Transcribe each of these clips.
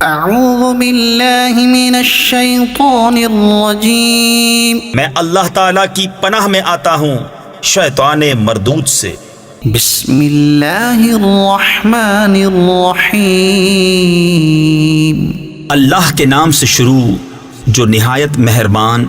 اعوذ باللہ من الشیطان الرجیم، میں اللہ تعالیٰ کی پناہ میں آتا ہوں شیطان مردود سے۔ بسم اللہ الرحمن الرحیم، اللہ کے نام سے شروع جو نہایت مہربان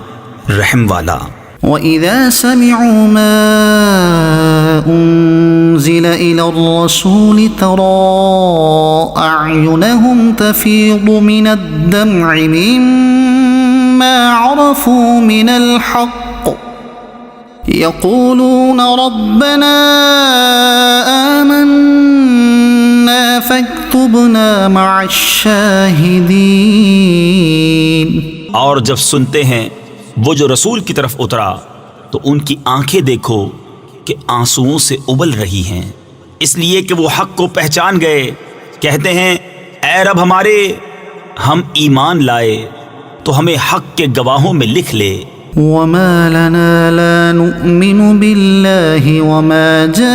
رحم والا۔ وَإِذَا سَمِعُوا مَا أُنزِلَ إِلَى الرَّسُولِ تَرَىٰ أَعْيُنَهُمْ تَفِيضُ مِنَ الدَّمْعِ مِمَّا عَرَفُوا مِنَ الْحَقِّ يَقُولُونَ رَبَّنَا آمَنَّا فَاكْتُبْنَا مَعَ الشَّاهِدِينَ۔ اور جب سنتے ہیں وہ جو رسول کی طرف اترا تو ان کی آنکھیں دیکھو کہ آنسوؤں سے ابل رہی ہیں، اس لیے کہ وہ حق کو پہچان گئے۔ کہتے ہیں اے رب ہمارے، ہم ایمان لائے تو ہمیں حق کے گواہوں میں لکھ لے۔ وَمَا لَنَا لَا نُؤْمِنُ بِاللَّهِ وَمَا جَاءَنَا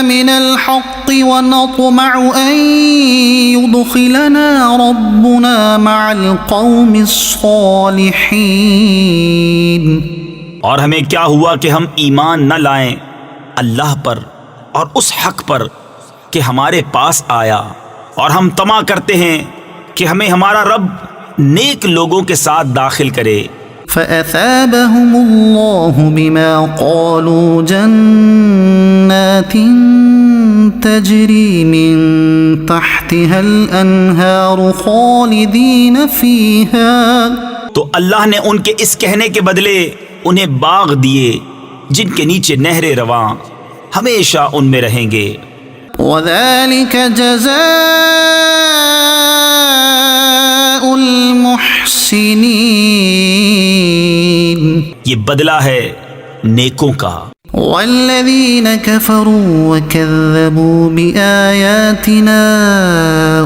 مِنَ الْحَقِّ وَنَطْمَعُ أَن يُدْخِلَنَا رَبُّنَا مَعَ الْقَوْمِ الصَّالِحِينَ۔ اور ہمیں کیا ہوا کہ ہم ایمان نہ لائیں اللہ پر اور اس حق پر کہ ہمارے پاس آیا، اور ہم طمع کرتے ہیں کہ ہمیں ہمارا رب نیک لوگوں کے ساتھ داخل کرے۔ فَأَثَابَهُمُ اللَّهُ بِمَا قَالُوا جَنَّاتٍ تَجْرِي مِن تَحْتِهَا الْأَنْهَارُ خَالِدِينَ فِيهَا۔ تو اللہ نے ان کے اس کہنے کے بدلے انہیں باغ دیے جن کے نیچے نہریں رواں، ہمیشہ ان میں رہیں گے۔ وَذَلِكَ جَزَاءُ الْمُحْسِنِينَ، یہ بدلہ ہے نیکوں کا۔ وَالَّذِينَ كَفَرُوا وَكَذَّبُوا بِآيَاتِنَا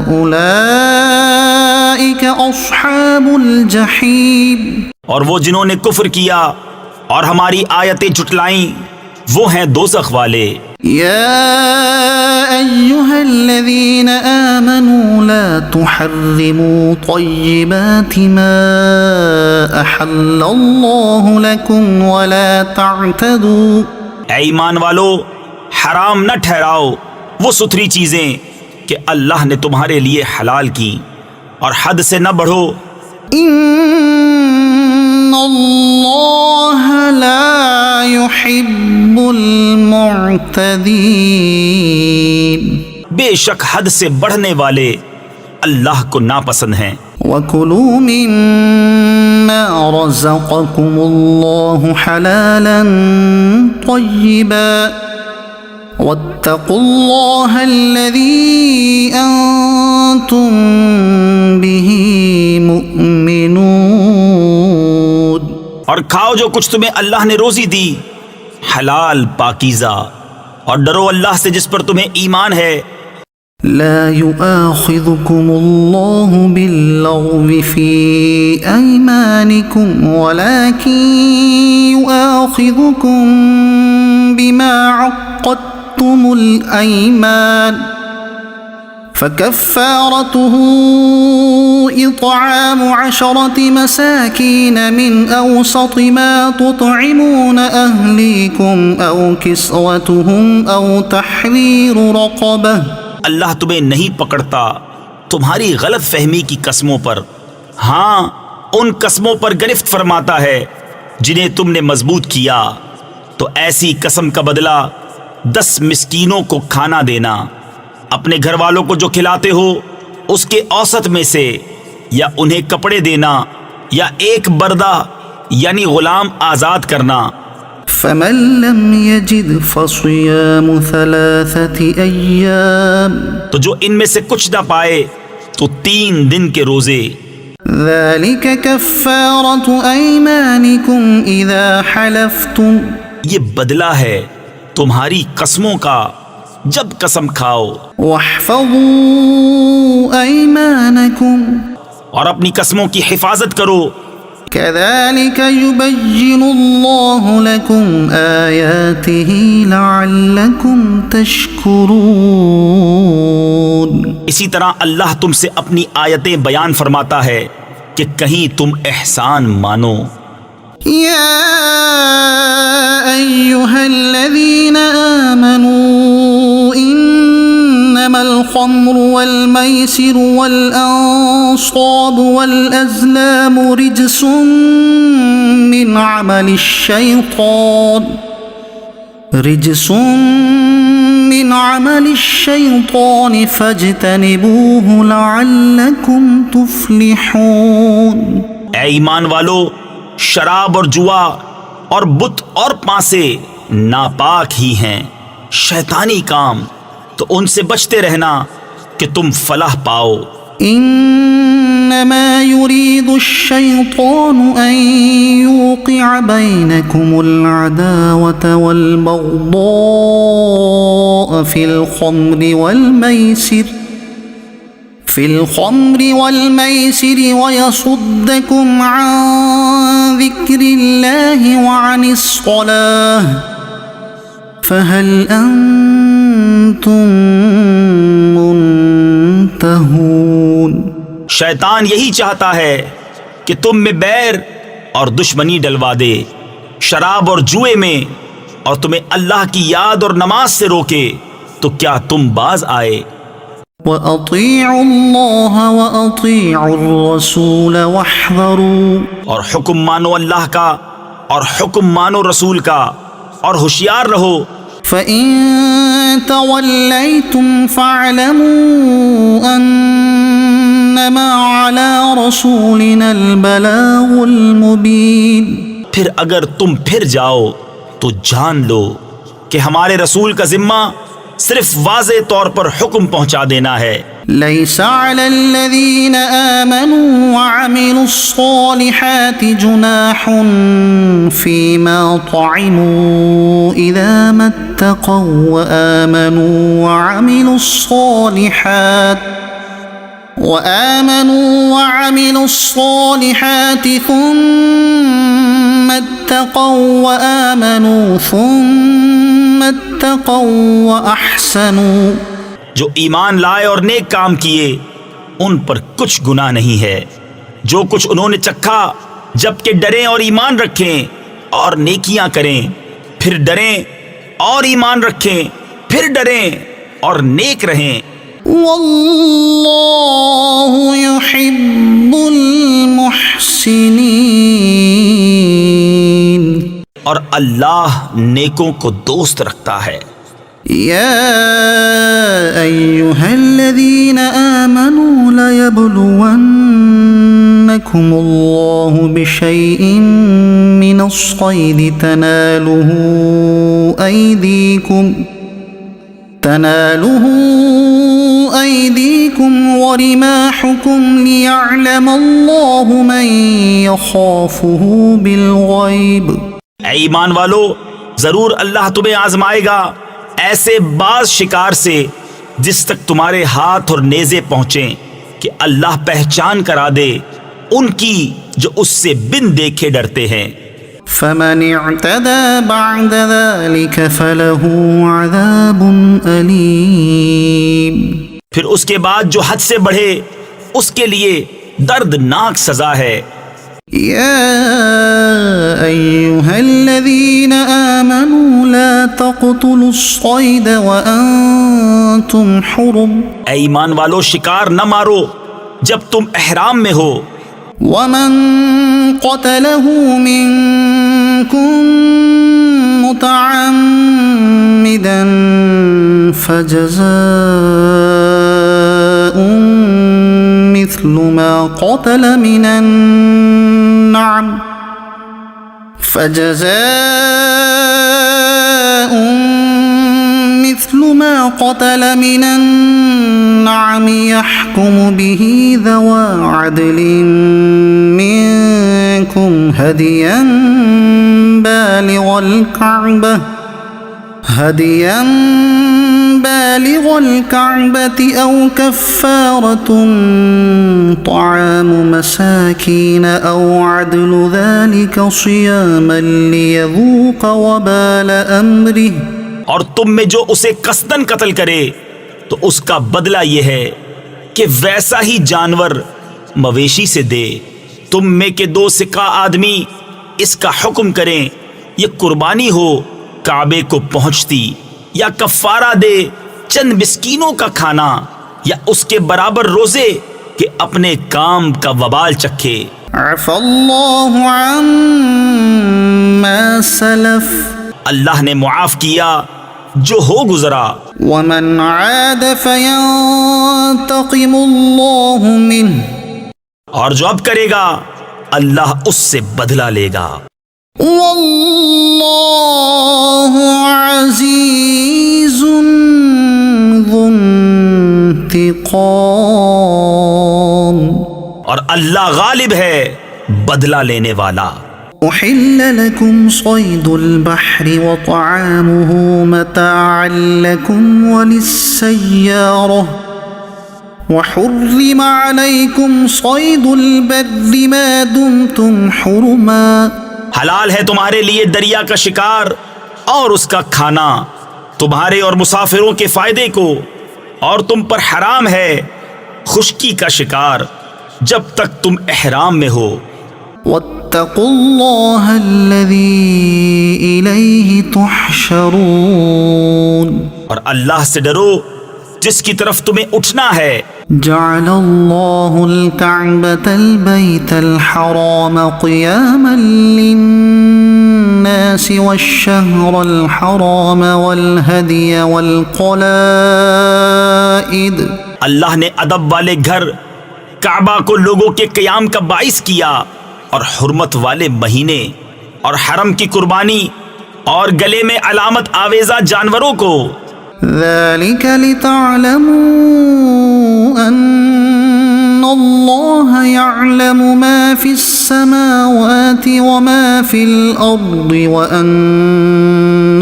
أُولَئِكَ أَصْحَابُ الْجَحِيمِ۔ اور وہ جنہوں نے کفر کیا اور ہماری آیتیں جھٹلائیں وہ ہیں دوزخ والے۔ يا أيها الذين آمنوا لا تحرموا طيبات ما أحل الله لكم ولا تعتدوا۔ اے ایمان والو، حرام نہ ٹھہراؤ وہ ستھری چیزیں کہ اللہ نے تمہارے لیے حلال کی، اور حد سے نہ بڑھو۔ ان اللہ لا يحب المعتدین، بے شک حد سے بڑھنے والے اللہ کو ناپسند ہیں۔ وَكُلُوا مِمَّا رَزَقَكُمُ اللَّهُ حَلَالًا طَيِّبًا وَاتَّقُوا اللَّهَ الَّذِي أَنتُم بِهِ مُؤْمِنُونَ۔ اور کھاؤ جو کچھ تمہیں اللہ نے روزی دی، حلال پاکیزہ، اور ڈرو اللہ سے جس پر تمہیں ایمان ہے۔ لا يؤاخذكم الله باللغو في أيمانكم ولكن يؤاخذكم بما عقدتم الأيمان فكفارته إطعام 10 مساكين من أوسط ما تطعمون أهليكم أو كسوتهم أو تحرير رقبة۔ اللہ تمہیں نہیں پکڑتا تمہاری غلط فہمی کی قسموں پر، ہاں ان قسموں پر گرفت فرماتا ہے جنہیں تم نے مضبوط کیا، تو ایسی قسم کا بدلہ 10 مسکینوں کو کھانا دینا، اپنے گھر والوں کو جو کھلاتے ہو اس کے اوسط میں سے، یا انہیں کپڑے دینا، یا ایک بردہ یعنی غلام آزاد کرنا۔ فمن لم يجد فصيام 3 أيام، تو جو ان میں سے کچھ نہ پائے تو 3 دن کے روزے۔ ذلك كفارة أيمانكم إذا حلفتم، یہ بدلہ ہے تمہاری قسموں کا جب قسم کھاؤ۔ واحفظوا أيمانكم، اور اپنی قسموں کی حفاظت کرو، كذلك يبين الله لكم آياته لعلكم تشكرون. اسی طرح اللہ تم سے اپنی آیتیں بیان فرماتا ہے کہ کہیں تم احسان مانو. يا أيها الذين آمنوا إنما الخمر والميسر والأنصاب والأزلام رجس من عمل الشيطان فاجتنبوه لعلكم تفلحون. اے ایمان والو، شراب اور جوا اور بت اور پانسے ناپاک ہی ہیں، شیطانی کام، تو ان سے بچتے رہنا کہ تم فلاح پاؤ. انما يريد الشيطان ان يوقع بينكم العداوة والبغضاء في الخمر والميسر ويصدكم عن ذكر الله وعن الصلاة فهل أنتم منتهون. شیطان یہی چاہتا ہے کہ تم میں بیر اور دشمنی ڈلوا دے شراب اور جوئے میں، اور تمہیں اللہ کی یاد اور نماز سے روکے، تو کیا تم باز آئے؟ وَأَطِيعُوا اللَّهَ وَأَطِيعُوا الرَّسُولَ وَاحْذَرُوا. اور حکم مانو اللہ کا اور حکم مانو رسول کا، اور ہوشیار رہو. فَإِن تَوَلَّيْتُمْ فَاعْلَمُوا أَنَّمَا عَلَى رَسُولِنَا الْبَلَاغُ الْمُبِينُ. پھر اگر تم پھر جاؤ تو جان لو کہ ہمارے رسول کا ذمہ صرف واضح طور پر حکم پہنچا دینا ہے. لَيْسَ عَلَى الَّذِينَ آمَنُوا وَعَمِلُوا الصَّالِحَاتِ جُنَاحٌ فِيمَا طَعِمُوا إِذَا مَا اتَّقَوْا وَآمَنُوا وَعَمِلُوا الصَّالِحَاتِ ثُمَّ اتَّقَوْا وَآمَنُوا ثُمَّ اتَّقَوْا وَأَحْسَنُوا. جو ایمان لائے اور نیک کام کیے ان پر کچھ گناہ نہیں ہے، جو کچھ انہوں نے چکھا، جبکہ ڈریں اور ایمان رکھیں اور نیکیاں کریں، پھر ڈریں اور ایمان رکھیں، پھر ڈریں اور نیک رہیں. واللہ یحب المحسنین. اور اللہ نیکوں کو دوست رکھتا ہے. یا ایہا الذین آمنوا لیبلونکم اللہ بشیء من الصید تنالہ ایدیکم ورماحکم لیعلم اللہ من یخافہ بالغیب. اے ایمان والو، ضرور اللہ تمہیں آزمائے گا ایسے باز شکار سے جس تک تمہارے ہاتھ اور نیزے پہنچیں، کہ اللہ پہچان کرا دے ان کی جو اس سے بن دیکھے ڈرتے ہیں. فمن اعتدى بعد ذلك فله عذاب أليم. پھر اس کے بعد جو حد سے بڑھے اس کے لیے دردناک سزا ہے. يا أيها الذين آمنوا لا تقتلوا الصيد وأنتم حرم. اے ایمان والو، شکار نہ مارو جب تم احرام میں ہو. ومن قتله منكم متعمدا فجزاء مثل ما قتل من النعم يحكم به ذوى عدل منكم هديا بالغ بالغ الكعبة أو كفارة طعام مساكين أو عدل ذلك صياما ليذوق وبال أمره. اور تم میں جو اسے قصدن قتل کرے تو اس کا بدلہ یہ ہے کہ ویسا ہی جانور مویشی سے دے. تم میں کے 2 سکہ آدمی اس کا حکم کریں، یہ قربانی ہو کعبے کو پہنچتی، یا کفارہ دے چند مسکینوں کا کھانا، یا اس کے برابر روزے کہ اپنے کام کا وبال چکھے. عفا اللہ عما سلف، اللہ نے معاف کیا جو ہو گزرا. ومن عاد فینتقم اللہ منہ، اور جو اب کرے گا اللہ اس سے بدلہ لے گا. واللہ عزیز ذو انتقام، اور اللہ غالب ہے بدلہ لینے والا. أحل لكم صيد البحر وطعامه متاعا لكم وللسيارة وحرم عليكم صيد البر ما دمتم حرما. حلال ہے تمہارے لیے دریا کا شکار اور اس کا کھانا تمہارے اور مسافروں کے فائدے کو، اور تم پر حرام ہے خشکی کا شکار جب تک تم احرام میں ہو. واتقوا اللہ الذی الیہ تحشرون، اور اللہ سے ڈرو جس کی طرف تمہیں اٹھنا ہے. جعل اللہ الکعبۃ البیت الحرام قیاما للناس والشہر الحرام والہدی والقلائد. اللہ نے ادب والے گھر کعبہ کو لوگوں کے قیام کا باعث کیا، اور حرمت والے مہینے اور حرم کی قربانی اور گلے میں علامت آویزہ جانوروں کو. ذلك لتعلموا ان اللہ يعلم ما في السماوات وما في الارض وان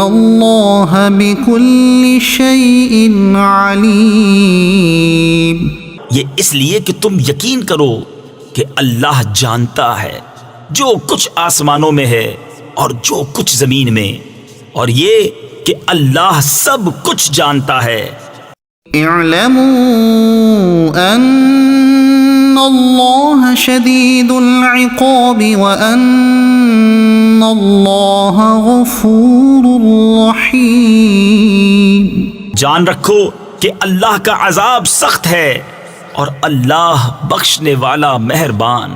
اللہ بكل شيء علیم. یہ اس لیے کہ تم یقین کرو کہ اللہ جانتا ہے جو کچھ آسمانوں میں ہے اور جو کچھ زمین میں، اور یہ کہ اللہ سب کچھ جانتا ہے. اعلموا ان اللہ شدید العقاب وان اللہ غفور رحیم. جان رکھو کہ اللہ کا عذاب سخت ہے اور اللہ بخشنے والا مہربان.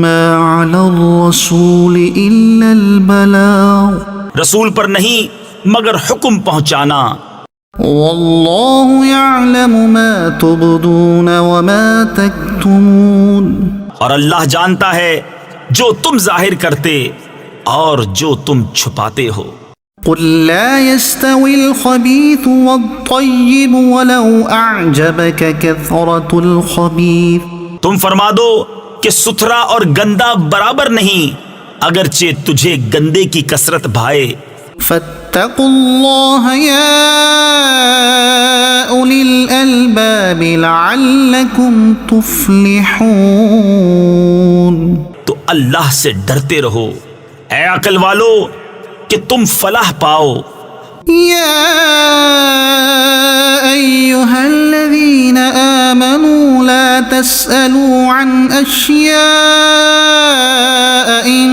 ما علی الرسول الا البلاغ، رسول پر نہیں مگر حکم پہنچانا. واللہ یعلم ما تبدون وما تکتمون، اور اللہ جانتا ہے جو تم ظاہر کرتے اور جو تم چھپاتے ہو. قل لا يستوي الخبيث والطيب ولو أعجبك كثرة الخبيث. تم فرما دو کہ ستھرا اور گندا برابر نہیں اگرچہ تجھے گندے کی کثرت بھائے. فاتقوا الله يا أولي الألباب لعلكم تفلحون. تو اللہ سے ڈرتے رہو اے عقل والو کہ تم فلاح پاؤ. يا أيها الذين آمنوا لا تسألوا عن أشياء إن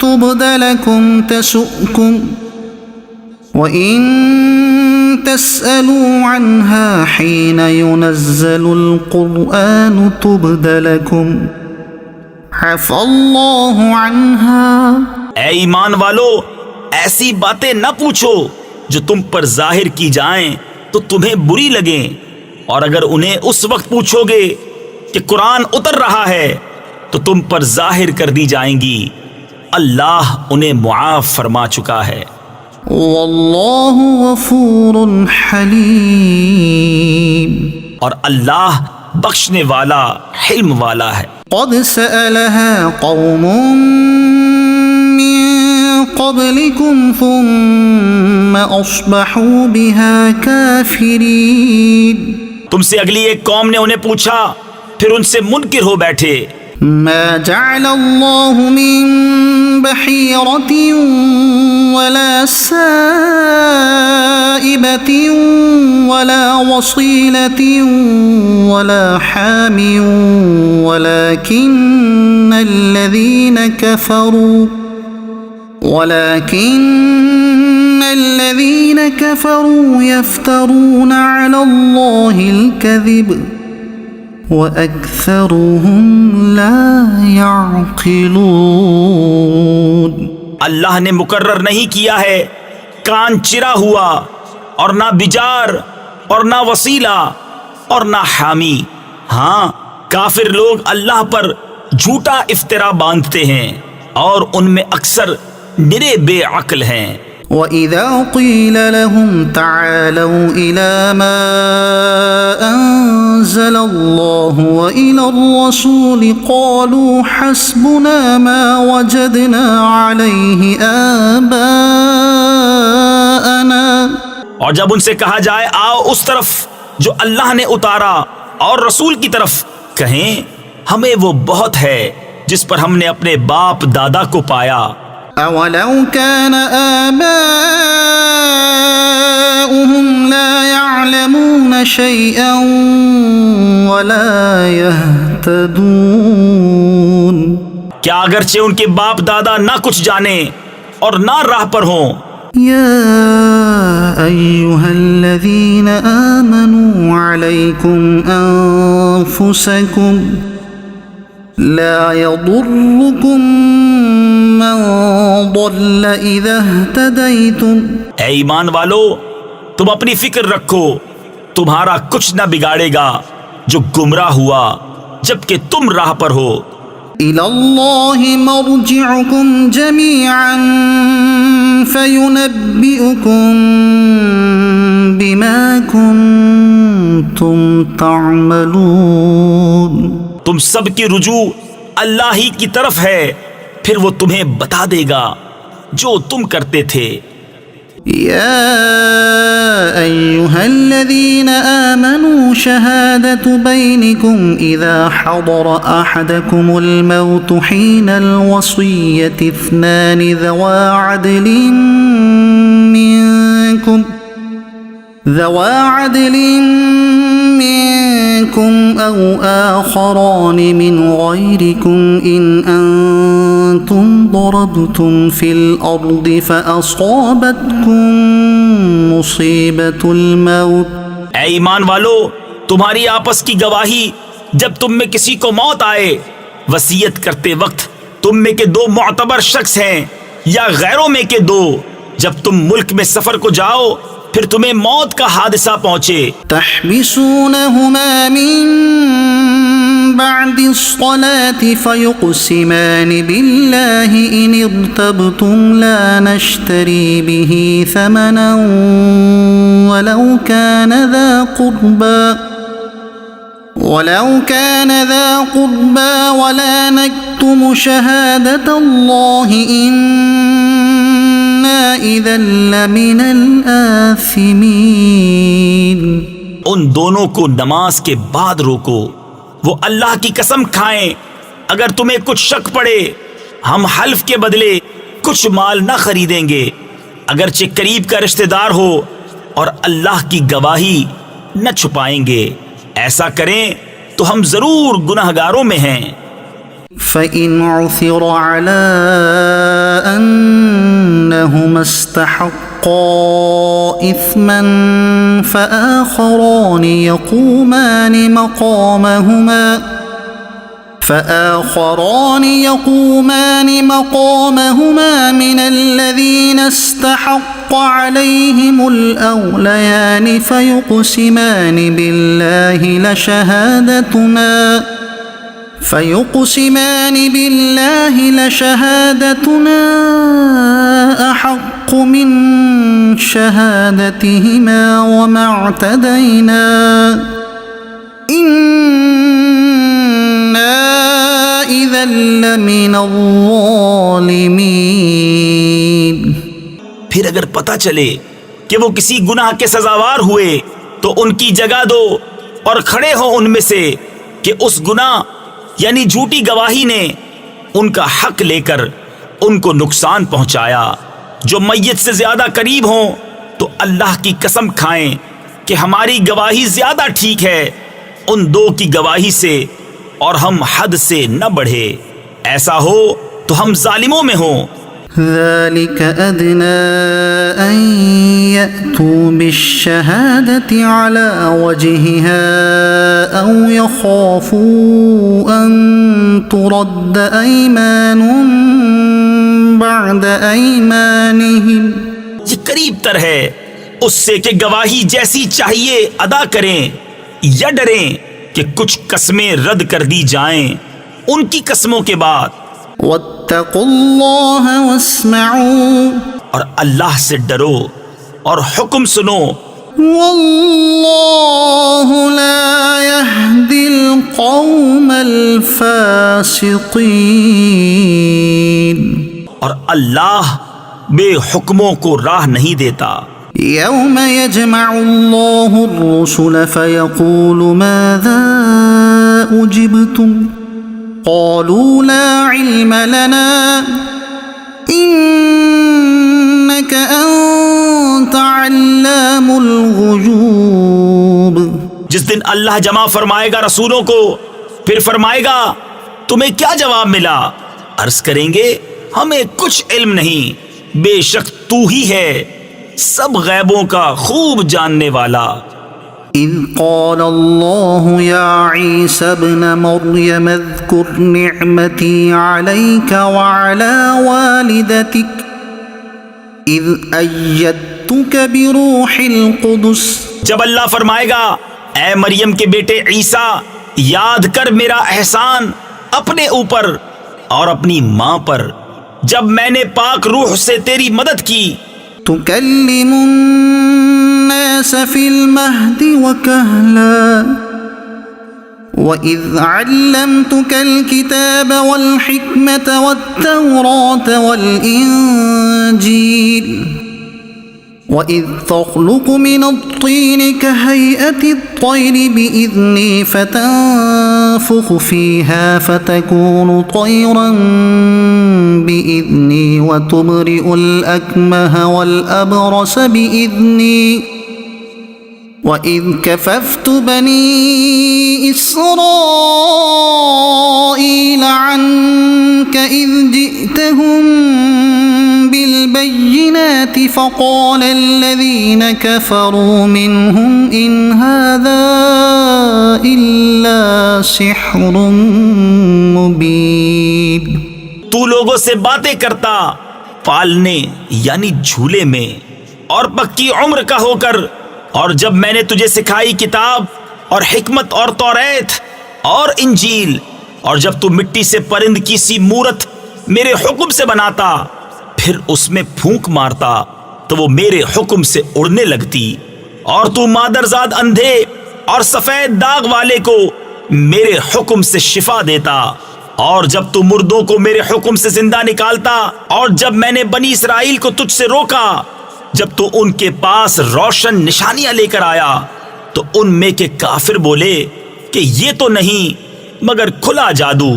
تبد لكم تسؤكم وإن تسألوا عنها حين ينزل القرآن تبد لكم عفى الله عنها. اے ایمان والو ایسی باتیں نہ پوچھو جو تم پر ظاہر کی جائیں تو تمہیں بری لگیں، اور اگر انہیں اس وقت پوچھو گے کہ قرآن اتر رہا ہے تو تم پر ظاہر کر دی جائیں گی. اللہ انہیں معاف فرما چکا ہے. واللہ غفور حلیم، اور اللہ بخشنے والا حلم والا ہے. قد سألها قوم من قبلكم ثم أصبحوا بها كافرين تم سے اگلی ایک قوم نے انہیں پوچھا پھر ان سے منکر ہو بیٹھے. ما جعل الله من بحيرة ولا سائبة ولا وصيلة ولا حام ولكن الذين كفروا يفترون على الله الكذب وَأَكْثَرُهُمْ لَا يَعْقِلُونَ. اللہ نے مقرر نہیں کیا ہے کان چرا ہوا اور نہ بجار اور نہ وسیلہ اور نہ حامی. ہاں کافر لوگ اللہ پر جھوٹا افطرا باندھتے ہیں اور ان میں اکثر نرے بے عقل ہیں. وَإِذَا قِيلَ لَهُمْ تَعَالَوْا إِلَى مَا أَنزَلَ اللَّهُ وَإِلَى الرَّسُولِ قَالُوا حَسْبُنَا مَا وَجَدْنَا عَلَيْهِ آبَاءَنَا. اور جب ان سے کہا جائے آؤ اس طرف جو اللہ نے اتارا اور رسول کی طرف، کہیں ہمیں وہ بہت ہے جس پر ہم نے اپنے باپ دادا کو پایا. أَوَلَوْ كَانَ آبَاؤُهُمْ لَا يَعْلَمُونَ شَيْئًا وَلَا يَهْتَدُونَ. کیا اگرچہ ان کے باپ دادا نہ کچھ جانے اور نہ راہ پر ہوں. يا أيها الذين آمنوا عليكم أنفسكم لا يضركم من ضل إذا اهتديتم. اے ایمان والو تم اپنی فکر رکھو، تمہارا کچھ نہ بگاڑے گا جو گمراہ ہوا جبکہ تم راہ پر ہو. إلى الله مرجعكم جميعا فينبئكم بما كنتم تعملون. تم سب کی رجوع اللہ ہی کی طرف ہے، پھر وہ تمہیں بتا دے گا جو تم کرتے تھے. يا أيها الذين آمنوا شهادة بينكم إذا حضر أحدكم الموت حين الوصية اثنان ذوا عدل منكم أو آخران من غيركم إن أنتم ضربتم في الأرض فأصابتكم مصيبة الموت. اے ایمان والو تمہاری آپس کی گواہی جب تم میں کسی کو موت آئے وصیت کرتے وقت، تم میں کے دو معتبر شخص ہیں یا غیروں میں کے دو، جب تم ملک میں سفر کو جاؤ پھر تمہیں موت کا حادثہ پہنچے. تحبسونهما من بعد الصلاة فيقسمان بالله إن ارتبتم لا نشتري به ثمنا ولو كان ذا قربى ولا نكتم شهادة الله إنا إذا لمن الآثمين. ان دونوں کو نماز کے بعد روکو، وہ اللہ کی قسم کھائیں اگر تمہیں کچھ شک پڑے ہم حلف کے بدلے کچھ مال نہ خریدیں گے اگرچہ قریب کا رشتہ دار ہو، اور اللہ کی گواہی نہ چھپائیں گے. ایسا کریں تو ہم ضرور گنہگاروں میں ہیں. فَإِنْ عُثِرَ عَلَىٰ أَنَّهُمَا اسْتَحَقَّا إِثْمًا فَآخَرَانِ يَقُومَانِ مَقَامَهُمَا مِنَ الَّذِينَ اسْتَحَقَّ عَلَيْهِمُ الْأَوْلَيَانِ فَيُقْسِمَانِ بِاللَّهِ لَشَهَادَتُنَا أَحَقُّ مِنْ شَهَادَتِهِمَا وَمَا اعْتَدَيْنَا إِنَّا إِذًا لَمِنَ الظَّالِمِينَ. پھر اگر پتہ چلے کہ وہ کسی گناہ کے سزاوار ہوئے تو ان کی جگہ دو اور کھڑے ہو ان میں سے کہ اس گناہ یعنی جھوٹی گواہی نے ان کا حق لے کر ان کو نقصان پہنچایا۔ جو میت سے زیادہ قریب ہوں تو اللہ کی قسم کھائیں کہ ہماری گواہی زیادہ ٹھیک ہے ان دو کی گواہی سے، اور ہم حد سے نہ بڑھے، ایسا ہو تو ہم ظالموں میں ہوں۔ ذلك أدنى أن يأتوا بالشهادة على وجهها أو يخافوا أن ترد أيمان بعد أيمانهم، یہ قریب تر ہے اس سے کہ گواہی جیسی چاہیے ادا کریں، یا ڈریں کہ کچھ قسمیں رد کر دی جائیں ان کی قسموں کے بعد۔ واتقوا الله واسمعوا، اور اللہ سے ڈرو اور حکم سنو، والله لا يهدي القوم الفاسقين، اور اللہ بے حکموں کو راہ نہیں دیتا۔ يوم يجمع الله الرسل فيقول ماذا أجبتم قالوا لا علم لنا إنك أنت علام الغيوب۔ جس دن اللہ جمع فرمائے گا رسولوں کو، پھر فرمائے گا تمہیں کیا جواب ملا؟ عرض کریں گے ہمیں کچھ علم نہیں، بے شک تو ہی ہے سب غیبوں کا خوب جاننے والا۔ إذ قال الله يا عيسى ابن مريم اذكر نعمتي عليك وعلى والدتك إذ أيدتك بروح القدس۔ جب اللہ فرمائے گا اے مریم کے بیٹے عیسیٰ، یاد کر میرا احسان اپنے اوپر اور اپنی ماں پر، جب میں نے پاک روح سے تیری مدد کی۔ تكلم الناس في المهد وكهلا وإذ علمتك الكتاب والحكمة والتوراة والإنجيل وإذ تخلق من الطين كهيئة الطير بإذني فتنفخ فيها فتكون طيرا بإذني وتبرئ الأكمه والأبرص بإذني وإذ كففت بني إسرائيل عنك إذ جئتهم بالبينات فقال الذين كفروا منهم إن هذا إلا سحر مبين۔ تو لوگوں سے باتیں کرتا پالنے یعنی جھولے میں اور پکی عمر کا ہو کر، اور جب میں نے تجھے سکھائی کتاب اور حکمت اور توریت اور انجیل، اور جب تو مٹی سے پرند کی سی مورت میرے حکم سے بناتا، پھر اس میں پھونک مارتا تو وہ میرے حکم سے اڑنے لگتی، اور تو مادرزاد اندھے اور سفید داغ والے کو میرے حکم سے شفا دیتا، اور جب تو مردوں کو میرے حکم سے زندہ نکالتا، اور جب میں نے بنی اسرائیل کو تجھ سے روکا جب تو ان کے پاس روشن نشانیاں لے کر آیا، تو ان میں کے کافر بولے کہ یہ تو نہیں مگر کھلا جادو۔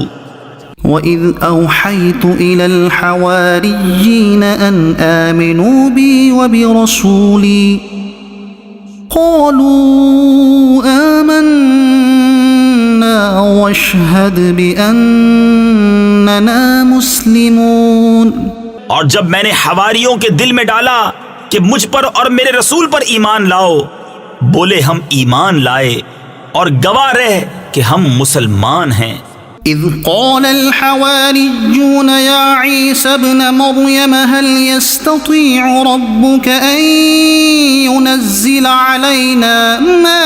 وَإِذْ أَوْحَيْتُ إِلَى الْحَوَارِيِّينَ أَنْ آمِنُوا بِي وَبِرَسُولِي قَالُوا آمَنَّا وَاشْهَدْ بِأَنَّنَا مُسْلِمُونَ۔ اور جب میں نے حواریوں کے دل میں ڈالا کہ مجھ پر اور میرے رسول پر ایمان لاؤ، بولے ہم ایمان لائے، اور گواہ رہ کہ ہم مسلمان ہیں۔ إذ قال الحواريون يا عيسى ابن مريم هل يستطيع ربك أن ينزل علينا مائدة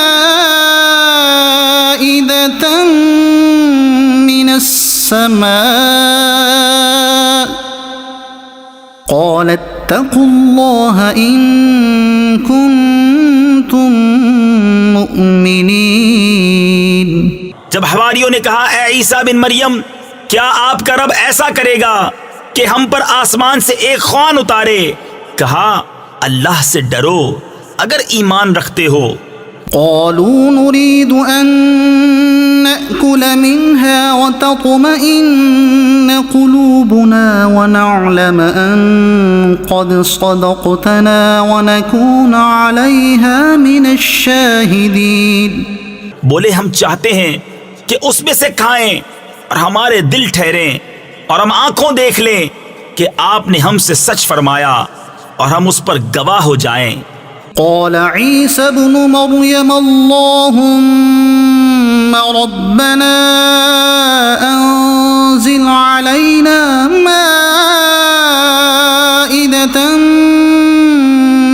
من السماء قال اتقوا الله إن كنتم مؤمنين۔ جب حواریوں نے کہا اے عیسیٰ بن مریم، کیا آپ کا رب ایسا کرے گا کہ ہم پر آسمان سے ایک خوان اتارے؟ کہا اللہ سے ڈرو اگر ایمان رکھتے ہو۔ قالوا نريد أن نأكل منها وتطمئن قلوبنا ونعلم أن قد صدقتنا ونكون عليها من الشاهدين۔ بولے ہم چاہتے ہیں کہ اس میں سے کھائیں اور ہمارے دل ٹھہریں اور ہم آنکھوں دیکھ لیں کہ آپ نے ہم سے سچ فرمایا اور ہم اس پر گواہ ہو جائیں۔ قال عيسى ابن مريم اللهم ربنا أنزل علينا مائدة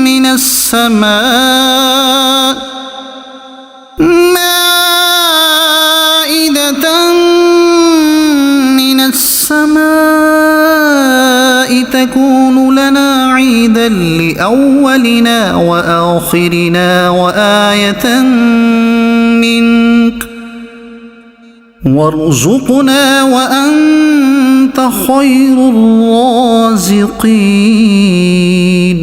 من السماء تكون لنا عيدا لأولنا وآخرنا وآية منك وارزقنا وأنت خير الرازقين۔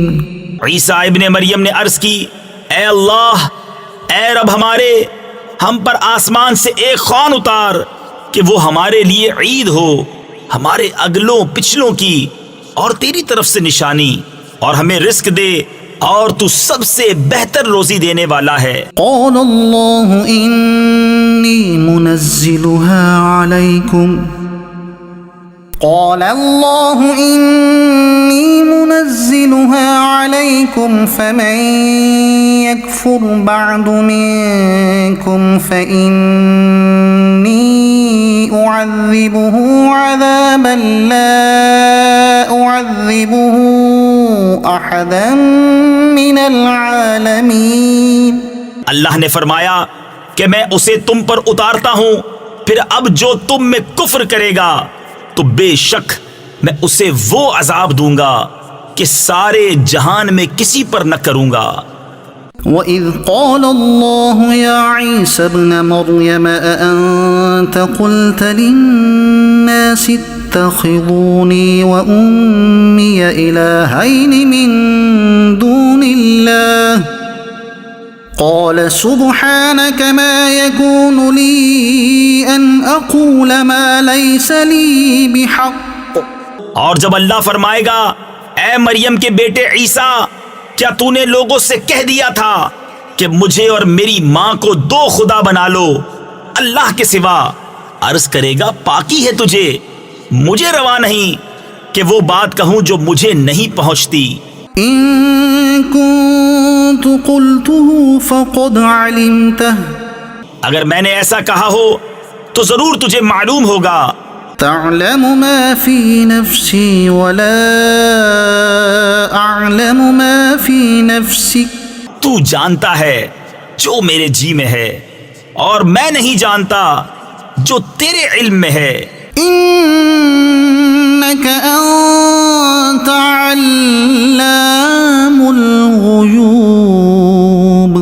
عیسیٰ ابن مریم نے عرض کی، اے اللہ، اے رب ہمارے، ہم پر آسمان سے ایک خوان اتار کہ وہ ہمارے لیے عید ہو، ہمارے اگلوں پچھلوں کی اور تیری طرف سے نشانی، اور ہمیں رزق دے اور تو سب سے بہتر روزی دینے والا ہے۔ قال الله إني منزلها عليكم فمن يكفر بعد منكم فإني أعذبه عذابا لا أعذبه أحدا من العالمين۔ اللہ نے فرمایا کہ میں اسے تم پر اتارتا ہوں، پھر اب جو تم میں کفر کرے گا تو بے شک میں اسے وہ عذاب دوں گا کہ سارے جہان میں کسی پر نہ کروں گا۔ وَإِذْ قَالَ اللَّهُ يَا عِيسَى ابْنَ مَرْيَمَ أَأَنْتَ قُلْتَ لِلنَّاسِ اتَّخِذُونِي وَأُمِّيَ إِلَٰهَيْنِ مِن دُونِ اللَّهِ قَالَ سُبْحَانَكَ مَا يَكُونُ لِي أَنْ أَقُولَ مَا لَيْسَ لِي بِحَقٍّ۔ اور جب اللہ فرمائے گا، اے مریم کے بیٹے عیسیٰ، کیا تو نے لوگوں سے کہہ دیا تھا کہ مجھے اور میری ماں کو دو خدا بنا لو اللہ کے سوا؟ عرض کرے گا، پاکی ہے تجھے، مجھے روا نہیں کہ وہ بات کہوں جو مجھے نہیں پہنچتی۔ إن كنت قلته فقد علمته، اگر میں نے ایسا کہا ہو تو ضرور تجھے معلوم ہوگا۔ تعلم ما في نفسي ولا أعلم ما في نفسك، تو جانتا ہے جو میرے جی میں ہے اور میں نہیں جانتا جو تیرے علم میں ہے۔ إنك أنت علام الغيوب،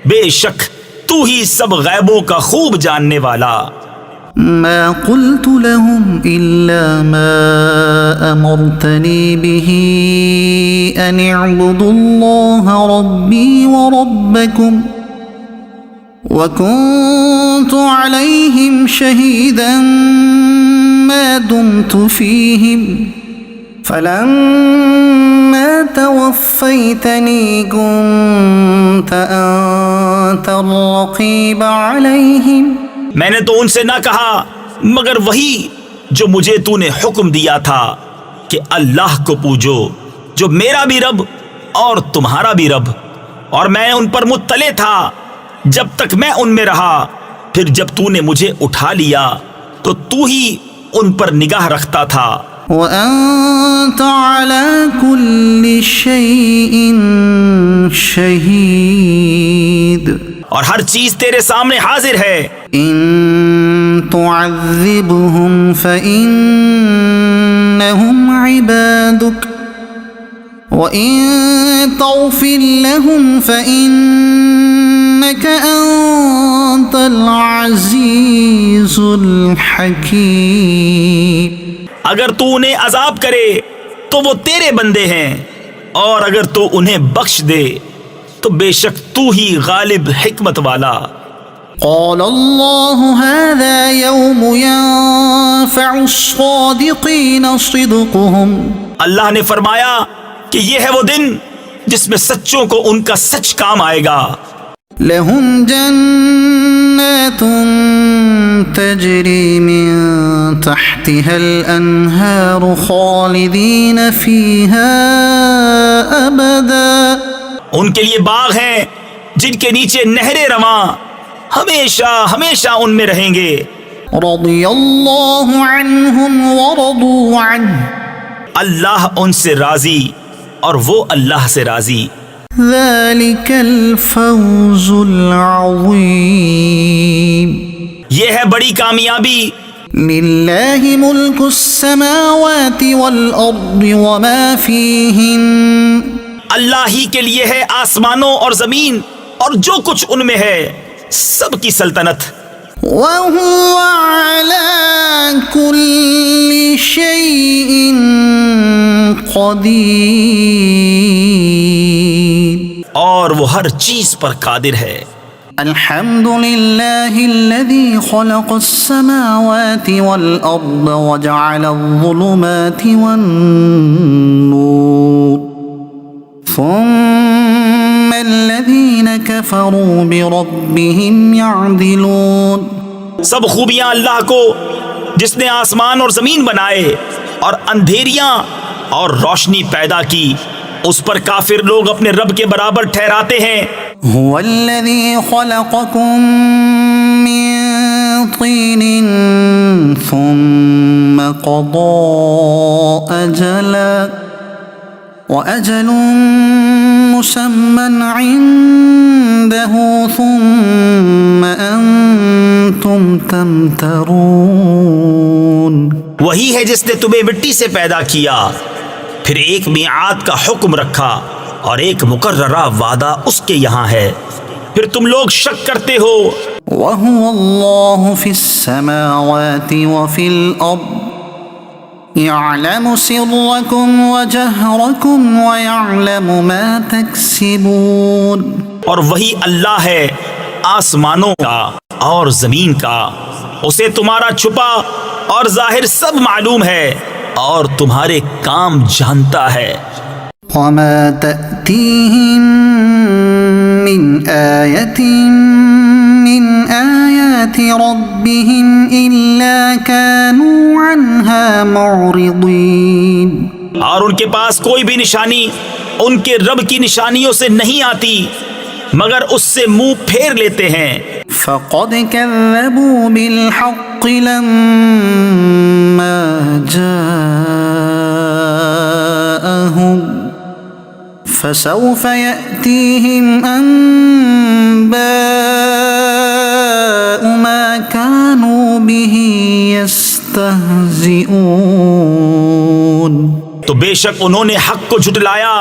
بے شک تو ہی سب غیبوں کا خوب جاننے والا۔ ما قلت لهم إلا ما أمرتني به أن اعبدوا الله ربي وربكم وكنت عليهم شهيدا ما دمت فيهم فلما توفيتني كنت أنت الرقيب عليهم۔ میں نے تو ان سے نہ کہا مگر وہی جو مجھے تو نے حکم دیا تھا کہ اللہ کو پوجو جو میرا بھی رب اور تمہارا بھی رب، اور میں ان پر مطلع تھا جب تک میں ان میں رہا، پھر جب تو نے مجھے اٹھا لیا تو تو ہی ان پر نگاہ رکھتا تھا۔ وَأَنْتَ عَلَى كُلِّ شَيْءٍ شَهِيدٌ، اور ہر چیز تیرے سامنے حاضر ہے۔ إِن تُعَذِّبْهُمْ فَإِنَّهُمْ عِبَادُكَ وَإِن تَغْفِرْ لَهُمْ فَإِنَّكَ أَنْتَ الْعَزِيزُ الْحَكِيمُ۔ اگر تو انہیں عذاب کرے تو وہ تیرے بندے ہیں، اور اگر تو انہیں بخش دے تو بے شک تو ہی غالب حکمت والا۔ قال الله هذا يوم ينفع الصادقين صدقهم اللہ نے فرمایا کہ یہ ہے وہ دن جس میں سچوں کو ان کا سچ کام آئے گا۔ لهم جنات تجري من تحتها الأنهار خالدين فيها أبدا، ان کے لیے باغ ہیں جن کے نیچے نہریں رواں ہمیشہ ہمیشہ ان میں رہیں گے۔ رضي الله عنهم ورضوا عنه، اللہ ان سے راضی اور وہ اللہ سے راضی۔ ذلك الفوز العظيم، یہ ہے بڑی کامیابی۔ لله ملك السماوات والأرض وما فيهن، اللہ ہی کے لیے ہے آسمانوں اور زمین اور جو کچھ ان میں ہے، سب کی سلطنت۔ وهو على كل شيء قدير، اور وہ ہر چیز پر قادر ہے۔ الحمد لله الذي خلق السماوات والأرض وجعل الظلمات والنور، ثم الذين كفروا بربهم يعدلون۔ سب خوبیاں اللہ کو جس نے آسمان اور زمین بنائے اور اندھیریاں اور روشنی پیدا کی، اس پر کافر لوگ اپنے رب کے برابر ٹھہراتے ہیں۔ هو الذي خلقكم من طين ثم قضى أجلا وأجل مسمى عنده ثم أنتم تمترون۔ وہی ہے جس نے تمہیں مٹی سے پیدا کیا، پھر ایک میعاد کا حکم رکھا اور ایک مقررہ وعدہ اس کے یہاں ہے، پھر تم لوگ شک کرتے ہو۔ وهو الله في السماوات وفي الأرض يعلم سركم وجهركم ويعلم ما تكسبون۔ اور وہی اللہ ہے آسمانوں کا اور زمین کا، اسے تمہارا چھپا اور ظاہر سب معلوم ہے اور تمہارے کام جانتا ہے۔ وما تأتيهم من آية من آيات ربهم إلا كانوا عنها معرضين، اور ان کے پاس کوئی بھی نشانی ان کے رب کی نشانیوں سے نہیں آتی مگر اس سے منہ پھیر لیتے ہیں۔ فقد كذبوا بالحق لما جاءهم فسوف يأتيهم أنباء ما كانوا به يستهزئون۔ تو بے شک انہوں نے حق کو جھٹلایا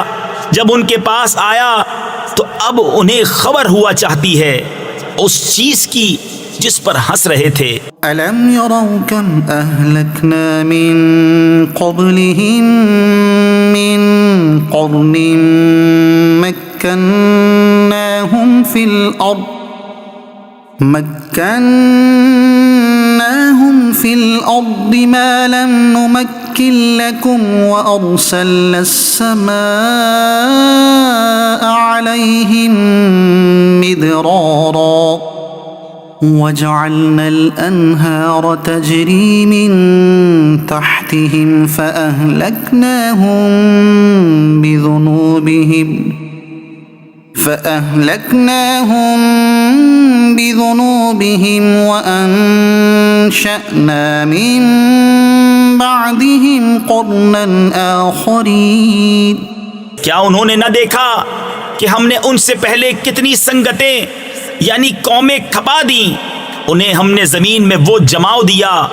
جب ان کے پاس آیا، تو اب انہیں خبر ہوا چاہتی ہے اس چیز کی جس پر ہنس رہے تھے۔ ألم يروا كم أهلكنا من قبلهم من قرن مكناهم في الأرض ما لم نمكن لكم وأرسلنا السماء عليهم مدرارا وجعلنا الأنهار تجري من تحتهم فأهلكناهم بذنوبهم وأنشأنا من بعدهم قرنا آخرين۔ کیا انہوں نے نہ دیکھا کہ ہم نے ان سے پہلے کتنی سنگتیں یعنی قومیں کھپا دیں، انہیں ہم نے زمین میں وہ جماؤ دیا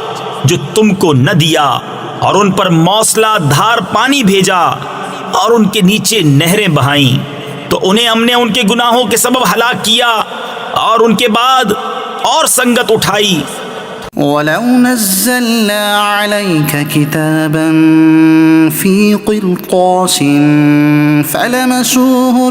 جو تم کو نہ دیا، اور ان پر موسلا دھار پانی بھیجا اور ان کے نیچے نہریں بہائیں، تو انہیں ہم نے ان کے گناہوں کے سبب ہلاک کیا اور ان کے بعد اور سنگت اٹھائی۔ وَلَوْ نَزَّلْنَا عَلَيْكَ كِتَابًا في قرطاس فلمسوه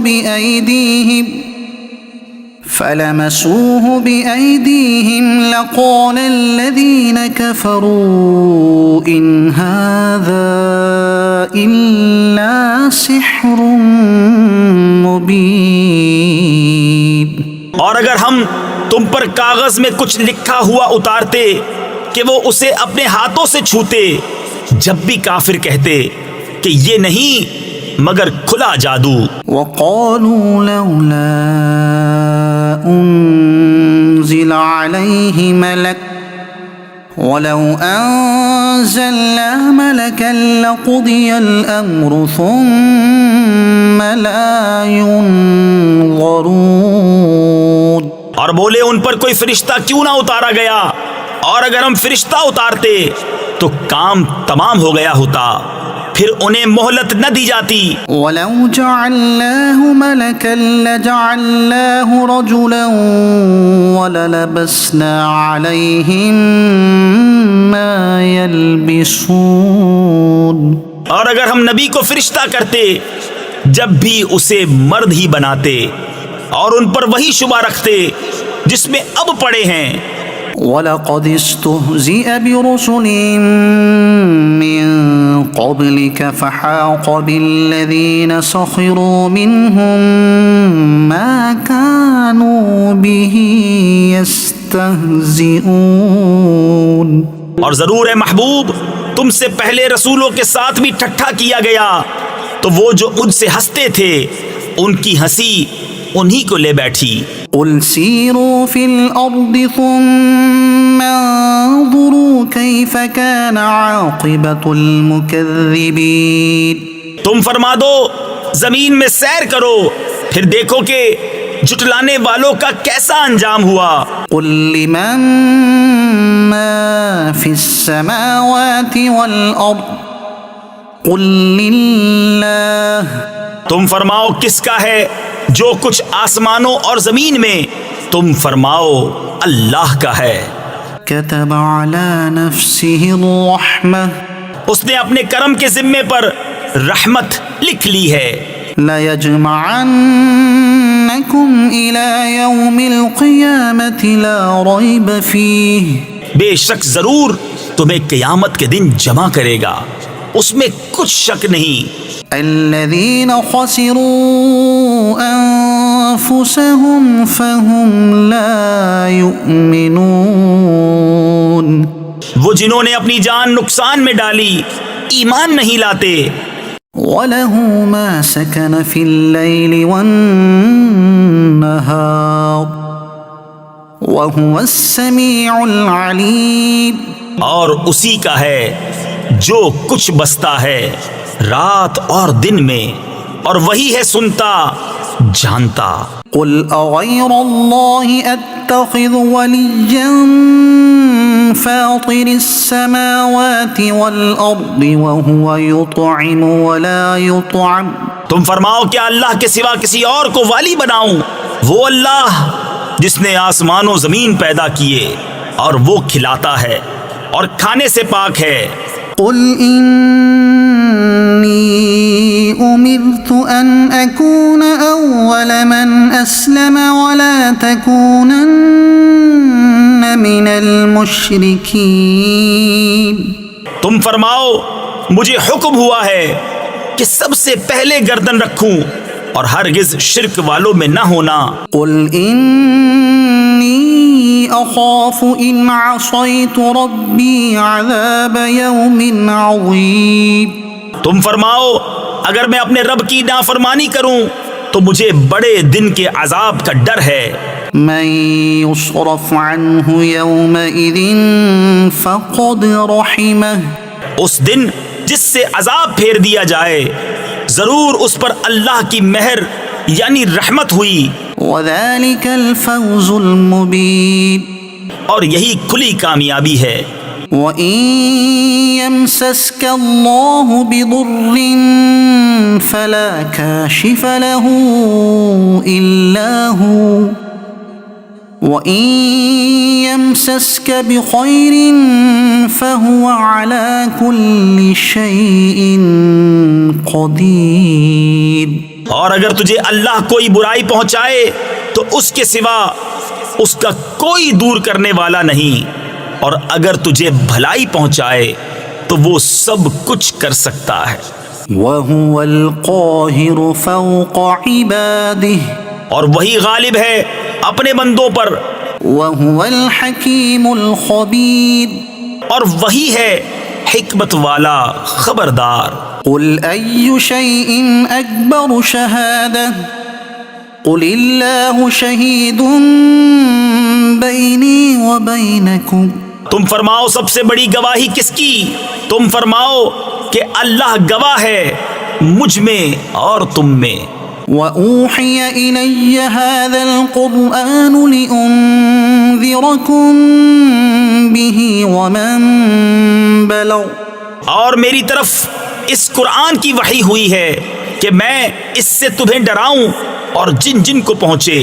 بأيديهم لقال الذين كفروا إن هذا إلا سحر مبين. اور اگر ہم تم پر کاغذ میں کچھ لکھا ہوا اتارتے کہ وہ اسے اپنے ہاتھوں سے چھوتے، جب بھی کافر کہتے کہ یہ نہیں مگر کھلا جادو. وقالوا لولا أنزل عليه ملك ولو أنزلنا ملكا لقضي الأمر ثم لا ينظرون. اور بولے ان پر کوئی فرشتہ کیوں نہ اتارا گیا، اور اگر ہم فرشتہ اتارتے تو کام تمام ہو گیا ہوتا، پھر انہیں مہلت نہ دی جاتی. ولو جعلناه ملكا لجعلناه رجلا وللبسنا عليهم ما يلبسون. اور اگر ہم نبی کو فرشتہ کرتے جب بھی اسے مرد ہی بناتے اور ان پر وہی شبہ رکھتے جس میں اب پڑے ہیں. وَلَقَدِ اسْتُهْزِئَ بِرُسُلٍ مِّن قَبْلِكَ فَحَاقَ بِالَّذِينَ سَخِرُوا مِنْهُمْ مَا كَانُوا بِهِ يَسْتَهْزِئُونَ. اور ضرور ہے محبوب تم سے پہلے رسولوں کے ساتھ بھی ٹھٹھا کیا گیا، تو وہ جو ان سے ہنستے تھے ان کی ہنسی انہی کو لے بیٹھی. قُلْ سِيرُوا فِي الْأَرْضِ ثُمَّ انظُرُوا كَيْفَ كَانَ عَاقِبَةُ الْمُكَذِّبِينَ. تم فرما دو زمین میں سیر کرو، پھر دیکھو کہ جھٹلانے والوں کا کیسا انجام ہوا. قُلْ لِمَن مَّا فِي السَّمَاوَاتِ وَالْأَرْضِ قُلْ لِلَّهِ. تم فرماؤ کس کا ہے جو کچھ آسمانوں اور زمین میں، تم فرماؤ اللہ کا ہے. كتب على نفسه الرحمة اس نے اپنے کرم کے ذمے پر رحمت لکھ لی ہے. لَيَجْمَعَنَّكُمْ إِلَى يَوْمِ الْقِيَامَةِ لَا رَيْبَ فِيهِ. بے شک ضرور تمہیں قیامت کے دن جمع کرے گا، اس میں کچھ شک نہیں. الَّذِينَ خَسِرُوا أَنفُسَهُمْ فَهُمْ لَا يُؤْمِنُونَ. وہ جنہوں نے اپنی جان نقصان میں ڈالی ایمان نہیں لاتے. وَلَهُ مَا سَكَنَ فِي اللَّيْلِ وَالنَّهَارِ وَهُوَ السَّمِيعُ الْعَلِيمُ. اور اسی کا ہے جو کچھ بستا ہے رات اور دن میں، اور وہی ہے سنتا جانتا. قُلْ أَغَيْرَ اللَّهِ أَتَّخِذُ وَلِيًّا فَاطِرِ السَّمَاوَاتِ وَالْأَرْضِ وَهُوَ يُطْعِمُ وَلَا يُطْعَمُ. تم فرماؤ کیا اللہ کے سوا کسی اور کو والی بناؤں؟ وہ اللہ جس نے آسمان و زمین پیدا کیے اور وہ کھلاتا ہے اور کھانے سے پاک ہے. قُلْ إِنِّي أُمِرْتُ أَنْ أَكُونَ أَوَّلَ مَنْ أَسْلَمَ وَلَا تَكُونَنَّ مِنَ الْمُشْرِكِينَ. تم فرماؤ مجھے حکم ہوا ہے کہ سب سے پہلے گردن رکھوں اور ہرگز شرک والوں میں نہ ہونا. قُلْ إِنِّي أَخَافُ إِنْ عَصَيْتُ رَبِّي عَذَابَ يَوْمٍ عَظِيمٍ. تم فرماؤ اگر میں اپنے رب کی نافرمانی کروں تو مجھے بڑے دن کے عذاب کا ڈر ہے. مَن يُصْرَفْ عَنْهُ يَوْمَئِذٍ فَقَدْ رَحِمَهُ. اس دن جس سے عذاب پھیر دیا جائے ضرور اس پر اللہ کی مہر یعنی رحمت ہوئی. وَذَلِكَ الْفَوْزُ الْمُبِينُ. اور یہی کھلی کامیابی ہے. وَإِن يَمْسَسْكَ اللَّهُ بِضُرٍّ فَلَا كَاشِفَ لَهُ إِلَّا هُوَ وَإِن يمسسك بخير فهو على كل شيء قدير. اور اگر تجھے اللہ کوئی برائی پہنچائے تو اس کے سوا اس کا کوئی دور کرنے والا نہیں، اور اگر تجھے بھلائی پہنچائے تو وہ سب کچھ کر سکتا ہے. وهو القاهر فوق عباده اور وہی غالب ہے اپنے بندوں پر. وهو الحكيم الخبير اور وہی ہے حکمت والا خبردار. قل أي شيء أكبر شهادة قل الله شهيد بيني وبينكم. تم فرماؤ سب سے بڑی گواہی کس کی؟ تم فرماؤ کہ اللہ گواہ ہے مجھ میں اور تم میں. وأوحي إلي هذا القرآن لأنذركم به ومن بلغ. اور میری طرف اس قرآن کی وحی ہوئی ہے کہ میں اس سے تمہیں ڈراؤں اور جن جن کو پہنچے.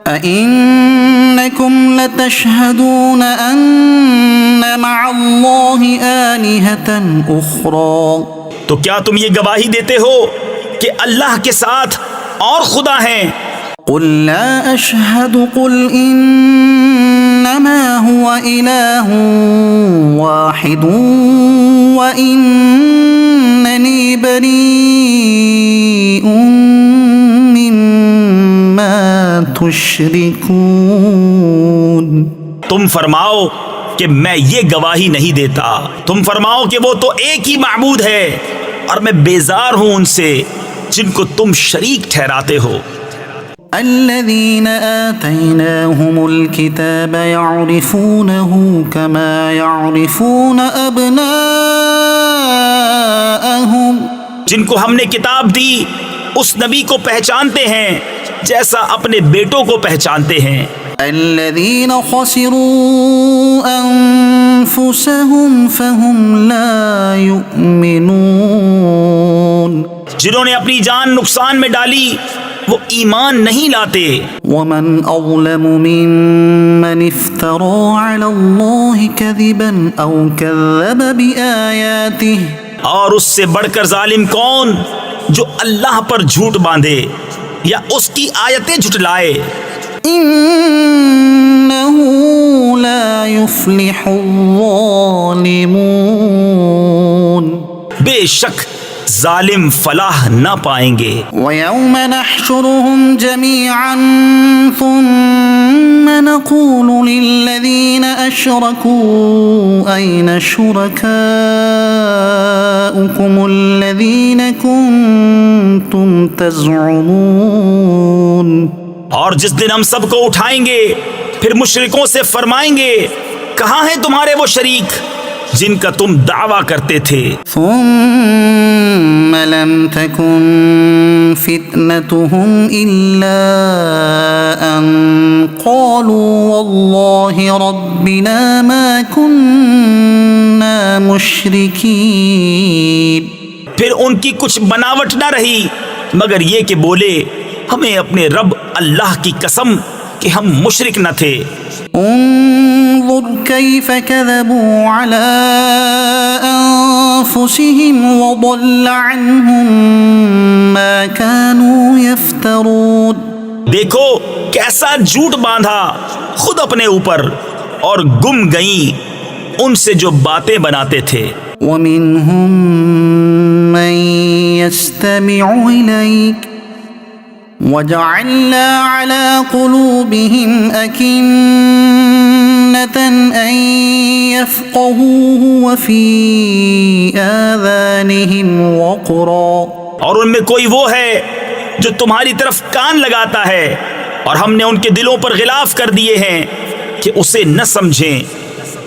أَإِنَّكُمْ لَتَشْهَدُونَ أَنَّ مَعَ اللَّهِ آلِهَةً أُخْرَى. تو کیا تم یہ گواہی دیتے ہو کہ اللہ کے ساتھ اور خدا ہیں؟ قُلْ لَا أَشْهَدُ قُلْ إِنَّمَا هُوَ إِلَٰهٌ وَاحِدٌ وَإِنَّنِي بَرِيءٌ مِّمَّا تُشْرِكُونَ. تم فرماؤ کہ میں یہ گواہی نہیں دیتا. تم فرماؤ کہ وہ تو ایک ہی معبود ہے اور میں بیزار ہوں ان سے جن کو تم شریک ٹھہراتے ہو. الذين آتيناهم الكتاب يعرفونه كما يعرفون أبناءهم. جن کو ہم نے کتاب دی اس نبی کو پہچانتے ہیں جیسا اپنے بیٹوں کو پہچانتے ہیں. الذين خسروا أنفسهم فهم لا يؤمنون. جنہوں نے اپنی جان نقصان میں ڈالی وہ ایمان نہیں لاتے. ومن أظلم ممن افترى على الله كذبا أو كذب بآياته. اور اس سے بڑھ کر ظالم کون جو اللہ پر جھوٹ باندھے یا اس کی آیتیں جھٹلائے. إنه لا يفلح الظالمون. بے شک ظالم فلاح نہ پائیں گے. ويوم نحشرهم جميعا ثم نقول للذين أشركوا أين شركاؤكم الذين كنتم تزعمون. اور جس دن ہم سب کو اٹھائیں گے پھر مشرکوں سے فرمائیں گے کہاں ہیں تمہارے وہ شریک جن کا تم دعویٰ کرتے تھے. ثم لم تكن فتنتهم إلا أن قالوا والله ربنا ما كنا مشركين. پھر ان کی کچھ بناوٹ نہ رہی مگر یہ کہ بولے ہمیں اپنے رب اللہ کی قسم کہ ہم مشرک نہ تھے. انظر كيف كذبوا على أنفسهم وضل عنهم ما كانوا يفترون. دیکھو کیسا جھوٹ باندھا خود اپنے اوپر اور گم گئیں ان سے جو باتیں بناتے تھے. ومنهم من يستمع إليك وجعلنا على قلوبهم أكنة أن يفقهوه وفي آذانهم وقرا. اور ان میں کوئی وہ ہے جو تمہاری طرف کان لگاتا ہے اور ہم نے ان کے دلوں پر غلاف کر دیے ہیں کہ اسے نہ سمجھیں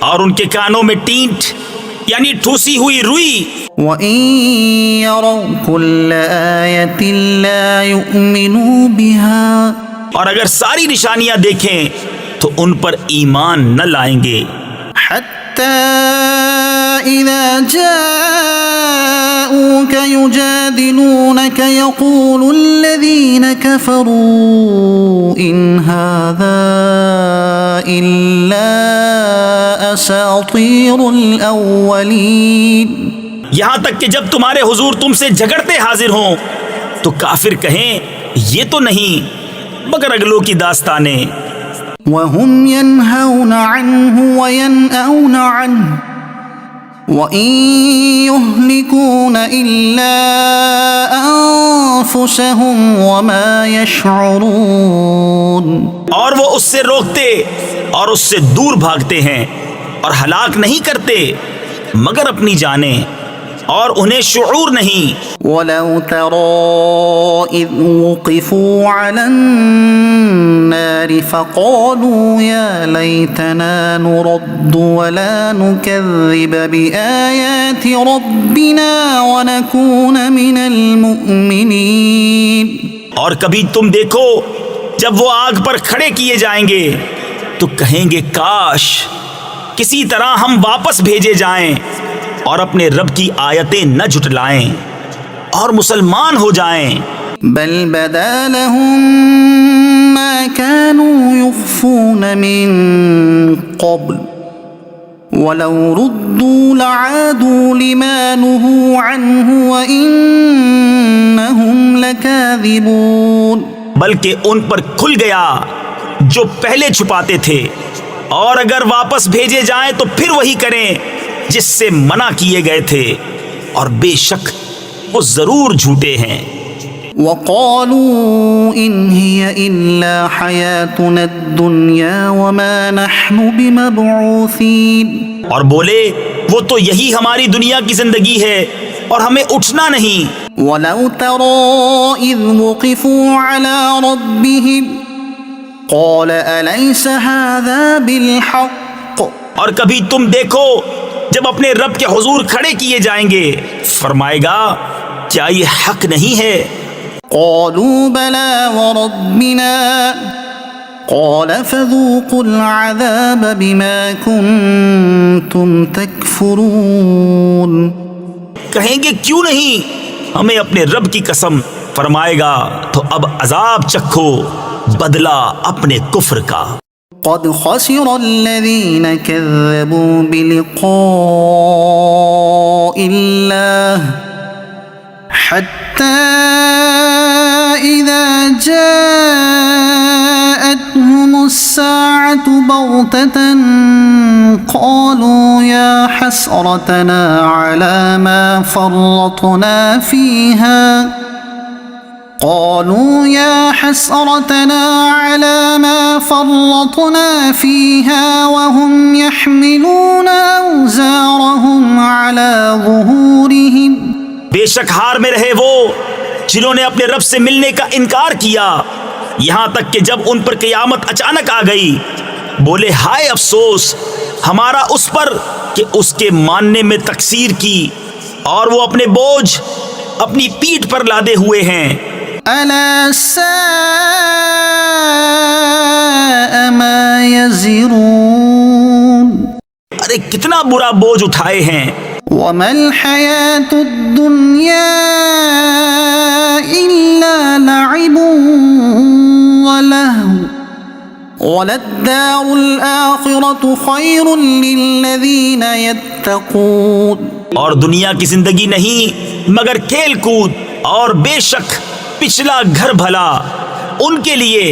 اور ان کے کانوں میں ٹینٹ یعنی ٹھوسی ہوئی روئی. وَإِن يَرَوْا كُلَّ آيَةٍ لَا يُؤْمِنُوا بِهَا. اور اگر ساری نشانیاں دیکھیں تو ان پر ایمان نہ لائیں گے. حَتَّى إِذَا جَاءُوكَ يُجَادِلُونَكَ يَقُولُ الَّذِينَ كَفَرُوا إِنْ هَذَا إِلَّا أساطير الأولين یہاں تک کہ جب تمہارے حضور تم سے جھگڑتے حاضر ہوں تو کافر کہیں یہ تو نہیں مگر اگلوں کی داستانیں. وهم ينهون عنه وينأون عنه وإن يهلكون إلا أنفسهم وما يشعرون. اور وہ اس سے روکتے اور اس سے دور بھاگتے ہیں اور ہلاک نہیں کرتے مگر اپنی جانیں اور انہیں شعور نہیں. ولو ترى إذ وقفوا على النار فقالوا يا ليتنا نرد ولا نكذب بآيات ربنا ونكون من المؤمنين. اور کبھی تم دیکھو جب وہ آگ پر کھڑے کیے جائیں گے تو کہیں گے کاش کسی طرح ہم واپس بھیجے جائیں اور اپنے رب کی آیتیں نہ جھٹلائیں اور مسلمان ہو جائیں. بل بدا لهم ما كانوا يخفون من قبل ولو ردوا لعادوا لما نهوا عنه وإنهم لكاذبون. بلکہ ان پر کھل گیا جو پہلے چھپاتے تھے اور اگر واپس بھیجے جائیں تو پھر وہی کریں جس سے منع کیے گئے تھے اور بے شک وہ ضرور جھوٹے ہیں. وقالوا إن هي إلا حياتنا الدنيا وما نحن بمبعوثين. اور بولے وہ تو یہی ہماری دنیا کی زندگی ہے اور ہمیں اٹھنا نہیں. ولو ترى إذ وقفوا على ربهم قال أليس هذا بالحق. اور کبھی تم دیکھو جب اپنے رب کے حضور کھڑے کیے جائیں گے فرمائے گا کیا یہ حق نہیں ہے. قالوا بلى وربنا قال فذوقوا العذاب بما كنتم تكفرون. کہیں گے کیوں نہیں ہمیں اپنے رب کی قسم فرمائے گا تو اب عذاب چکھو بدلہ اپنے کفر کا. قد خسر الذين كذبوا بلقاء الله حتى إذا جاءتهم الساعة بغتة قالوا يا حسرتنا على ما فرطنا فيها وهم يحملون أوزارهم على ظهورهم. بے شک ہار میں رہے وہ جنہوں نے اپنے رب سے ملنے کا انکار کیا یہاں تک کہ جب ان پر قیامت اچانک آ گئی بولے ہائے افسوس ہمارا اس پر کہ اس کے ماننے میں تقصیر کی اور وہ اپنے بوجھ اپنی پیٹھ پر لادے ہوئے ہیں. ألا ساء ما يزرون. ارے کتنا برا بوجھ اٹھائے ہیں. وما الحياة الدنيا إلا لعب ولهو وللدار الآخرة خير للذين يتقون. اور دنیا کی زندگی نہیں مگر کھیل کود اور بے شک پچھلا گھر بھلا ان کے لیے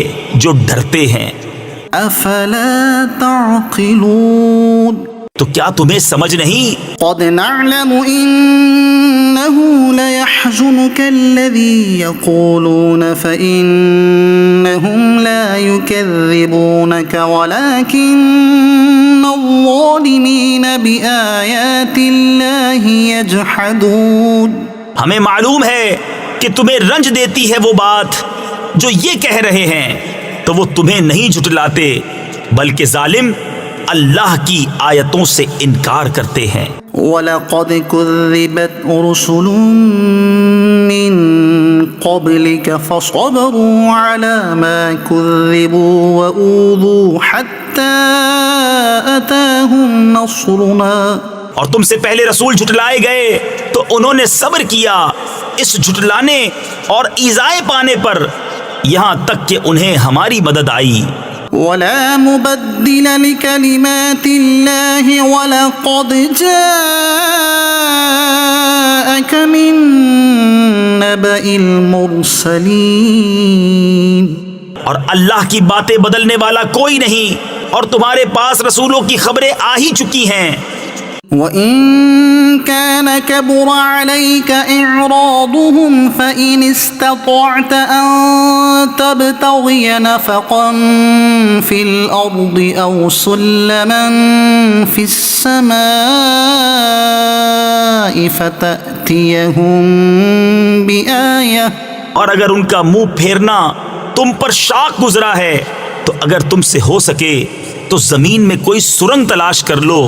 جو ڈرتے ہیں. افلا تعقلون. تو کیا تمہیں سمجھ نہیں؟ قد نعلم انه ليحزنك الذي يقولون فانهم لا يكذبونك ولكن الظالمين بآيات الله يجحدون. ہمیں معلوم ہے کہ تمہیں رنج دیتی ہے وہ بات جو یہ کہہ رہے ہیں تو وہ تمہیں نہیں جھٹلاتے بلکہ ظالم اللہ کی آیتوں سے انکار کرتے ہیں. وَلَقَدْ كُذِّبَتْ رُسُلٌ مِّن قَبْلِكَ فَصَبَرُوا عَلَى مَا كُذِّبُوا وَأُوذُوا حَتَّى أَتَاهُمْ نَصْرُنَا. اور تم سے پہلے رسول جھٹلائے گئے تو انہوں نے صبر کیا اس جھٹلانے اور ایذائے پانے پر یہاں تک کہ انہیں ہماری مدد آئی. ولا مبدل لكلمات الله ولقد جاءك من نبأ المرسلين. اور اللہ کی باتیں بدلنے والا کوئی نہیں، اور تمہارے پاس رسولوں کی خبریں آ ہی چکی ہیں. وَإِن كَانَ كَبُرَ عَلَيْكَ إِعْرَاضُهُمْ فَإِنِ اسْتَطَعْتَ أَن تَبْتَغِيَ نَفَقًا فِي الْأَرْضِ أَوْ سُلَّمًا فِي السَّمَاءِ فَتَأْتِيَهُم بِآيَةٍ. اور اگر ان کا منہ پھیرنا تم پر شاق گزرا ہے تو اگر تم سے ہو سکے تو زمین میں کوئی سرنگ تلاش کر لو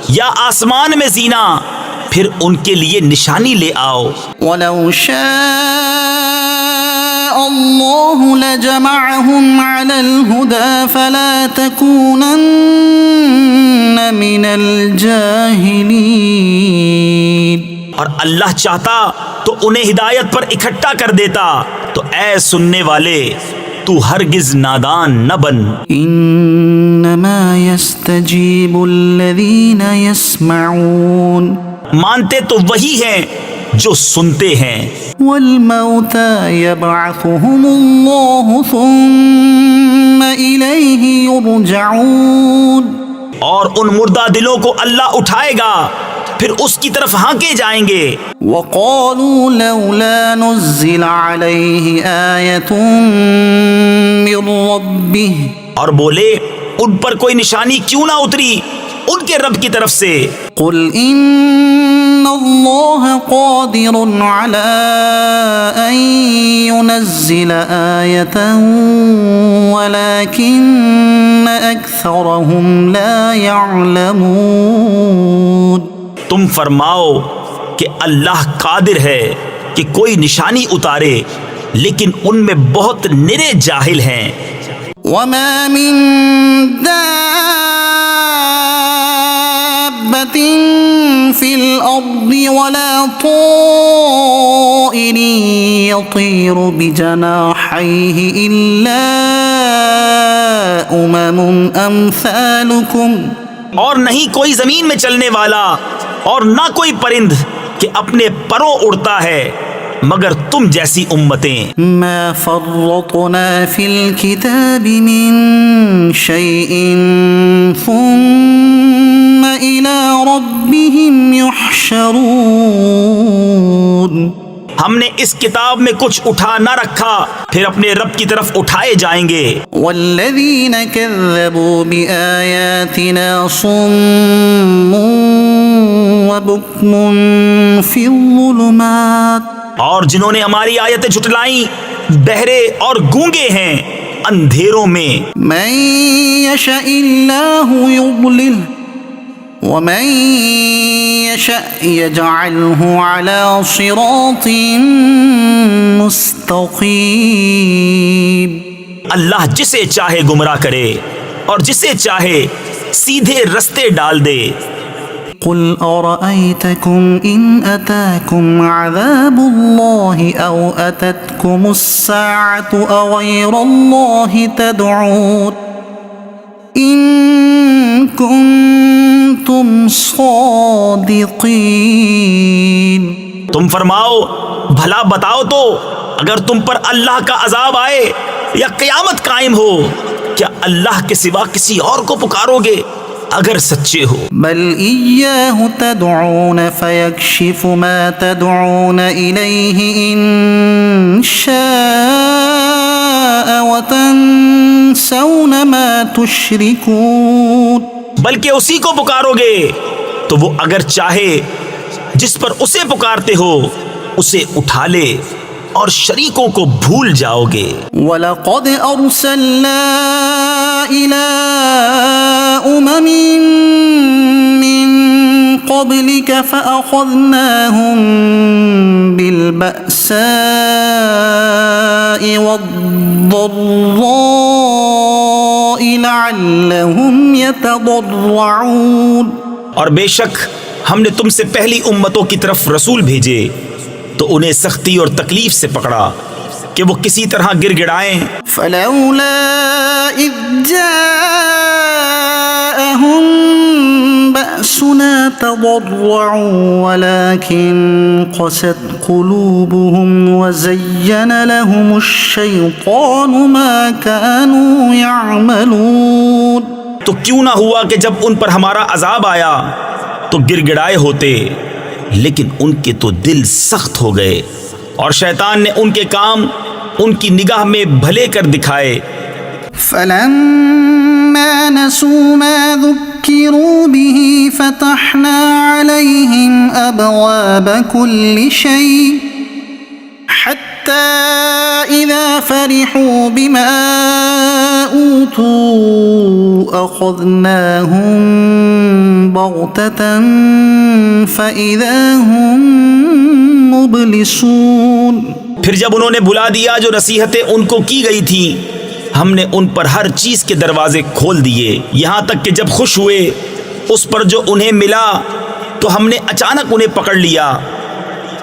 یا آسمان میں زینہ، پھر ان کے لیے نشانی لے آؤ. وَلَوْ شَاءَ اللَّهُ لَجَمَعَهُمْ عَلَى الْهُدَى فَلَا تَكُونَنَّ مِنَ الْجَاهِلِينَ. اور اللہ چاہتا تو انہیں ہدایت پر اکٹھا کر دیتا. تو اے سننے والے، تو ہرگز نادان نہ بن. انما يستجيب الذين يسمعون. مانتے تو وہی ہیں جو سنتے ہیں. والموتى يبعثهم الله ثم إليه يرجعون. اور ان مردہ دلوں کو اللہ اٹھائے گا، پھر اس کی طرف ہانکے جائیں گے. وقالوا لولا نزل عليه آية من ربه. اور بولے ان پر کوئی نشانی کیوں نہ اتری ان کے رب کی طرف سے. قل ان الله قادر على ان ينزل آية ولكن اكثرهم لا يعلمون. تم فرماؤ کہ اللہ قادر ہے کہ کوئی نشانی اتارے، لیکن ان میں بہت نرے جاہل ہیں. وما من دابة في الأرض ولا طائر يطير بجناحيه إلا أمثالكم. اور نہیں کوئی زمین میں چلنے والا اور نہ کوئی پرند کہ اپنے پروں اڑتا ہے مگر تم جیسی امتیں. ما فرطنا في الكتاب من شيء ثم إلى ربهم يحشرون. ہم نے اس کتاب میں کچھ اٹھا نہ رکھا، پھر اپنے رب کی طرف اٹھائے جائیں گے. والذين كذبوا بآياتنا صم وبكم في الظلمات. اور جنہوں نے ہماری آیتیں جھٹلائیں بہرے اور گونگے ہیں اندھیروں میں. من يشاء الله يضلل ومن يشاء يجعله على صراط مستقيم. اللہ جسے چاہے گمراہ کرے اور جسے چاہے سیدھے رستے ڈال دے. قل أرأيتكم إن أتاكم عذاب الله أو أتتكم الساعة أغير الله تدعون إن كنتم صادقين. تم فرماؤ بھلا بتاؤ تو اگر تم پر اللہ کا عذاب آئے یا قیامت قائم ہو، کیا اللہ کے سوا کسی اور کو پکارو گے اگر سچے ہو؟ بل إياه تدعون فيكشف ما تدعون إليه إن شاء وتنسون ما تشركون. بلکہ اسی کو پکارو گے تو وہ اگر چاہے جس پر اسے پکارتے ہو اسے اٹھا لے اور شریکوں کو بھول جاؤ گے. وَلَقَدْ أَرْسَلْنَا إِلَىٰ أُمَمٍ مِّن قَبْلِكَ فَأَخَذْنَاهُم بِالْبَأْسَاءِ وَالضَّرَّاءِ لَعَلَّهُمْ يَتَضَرَّعُونَ. اور بے شک ہم نے تم سے پہلی امتوں کی طرف رسول بھیجے تو انہیں سختی اور تکلیف سے پکڑا کہ وہ کسی طرح گر گڑائیں. فَلَوْلَا إِذْ جَاءَ تضرعوا ولكن قست قلوبهم وزين لهم الشيطان ما كانوا يعملون. تو کیوں نہ ہوا کہ جب ان پر ہمارا عذاب آیا تو گر گڑائے ہوتے، لیکن ان کے تو دل سخت ہو گئے، اور شیطان نے ان کے کام ان کی نگاہ میں بھلے کر دکھائے. فلما نسوا ما ذكروا به فتحنا عليهم أبواب كل شيء حتى إذا فرحوا بما أوتوا أخذناهم بغتة فإذا هم مبلسون. پھر جب انہوں نے بھلا دیا جو نصیحتیں ان کو کی گئی تھیں، ہم نے ان پر ہر چیز کے دروازے کھول دیے، یہاں تک کہ جب خوش ہوئے اس پر جو انہیں ملا تو ہم نے اچانک انہیں پکڑ لیا،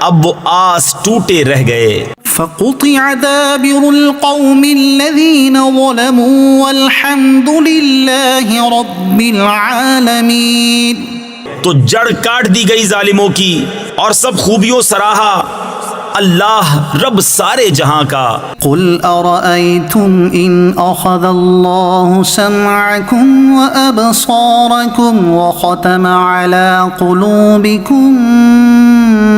اب وہ آس ٹوٹے رہ گئے. فقطع دابر القوم الذين ظلموا والحمد لله رب العالمين. تو جڑ کاٹ دی گئی ظالموں کی اور سب خوبیوں سراہا اللہ رب سارے جہاں کا. قل أرأيتم إن أخذ الله سمعكم وأبصاركم وختم على قلوبكم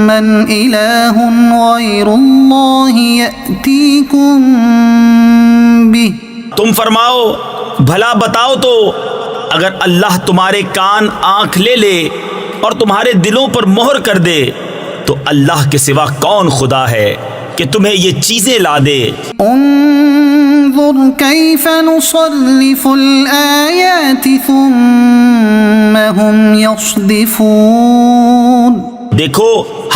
من إله غير الله يأتيكم به. تم فرماؤ بھلا بتاؤ تو اگر اللہ تمہارے کان آنکھ لے لے اور تمہارے دلوں پر مہر کر دے تو اللہ کے سوا کون خدا ہے کہ تمہیں یہ چیزیں لا دے. انظر كيف نصرف الآيات ثم هم يصدفون. دیکھو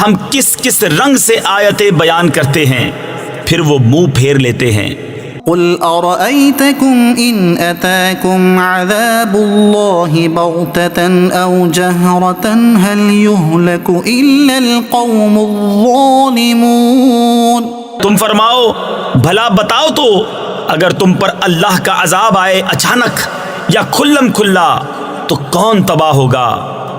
ہم کس کس رنگ سے آیتیں بیان کرتے ہیں پھر وہ منہ پھیر لیتے ہیں. قل أرأيتكم إن أتاكم عذاب الله بغتة أو جهرة هل يهلك إلا القوم الظالمون. تم فرماؤ بھلا بتاؤ تو اگر تم پر اللہ کا عذاب آئے اچانک یا کھلم کھلا تو کون تباہ ہوگا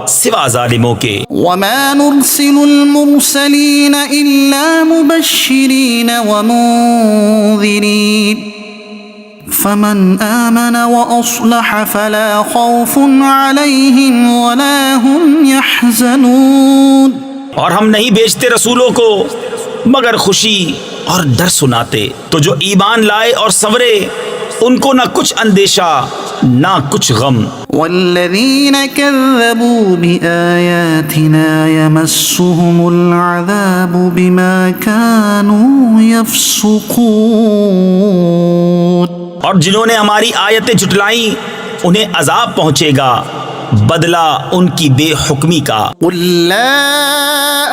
سوا ظالموں کے. وما نرسل المرسلين إلا مبشرين ومنذرين فمن آمن وأصلح فلا خوف عليهم ولا هم يحزنون. اور ہم نہیں بھیجتے رسولوں کو مگر خوشی اور ڈر سناتے، تو جو ایمان لائے اور سنورے ان کو نہ کچھ اندیشہ نہ کچھ غم. والذين كذبوا بآياتنا يمسهم العذاب بما كانوا يفسقون. اور جنہوں نے ہماری آیتیں جھٹلائیں انہیں عذاب پہنچے گا بدلہ ان کی بے حکمی کا. قل لا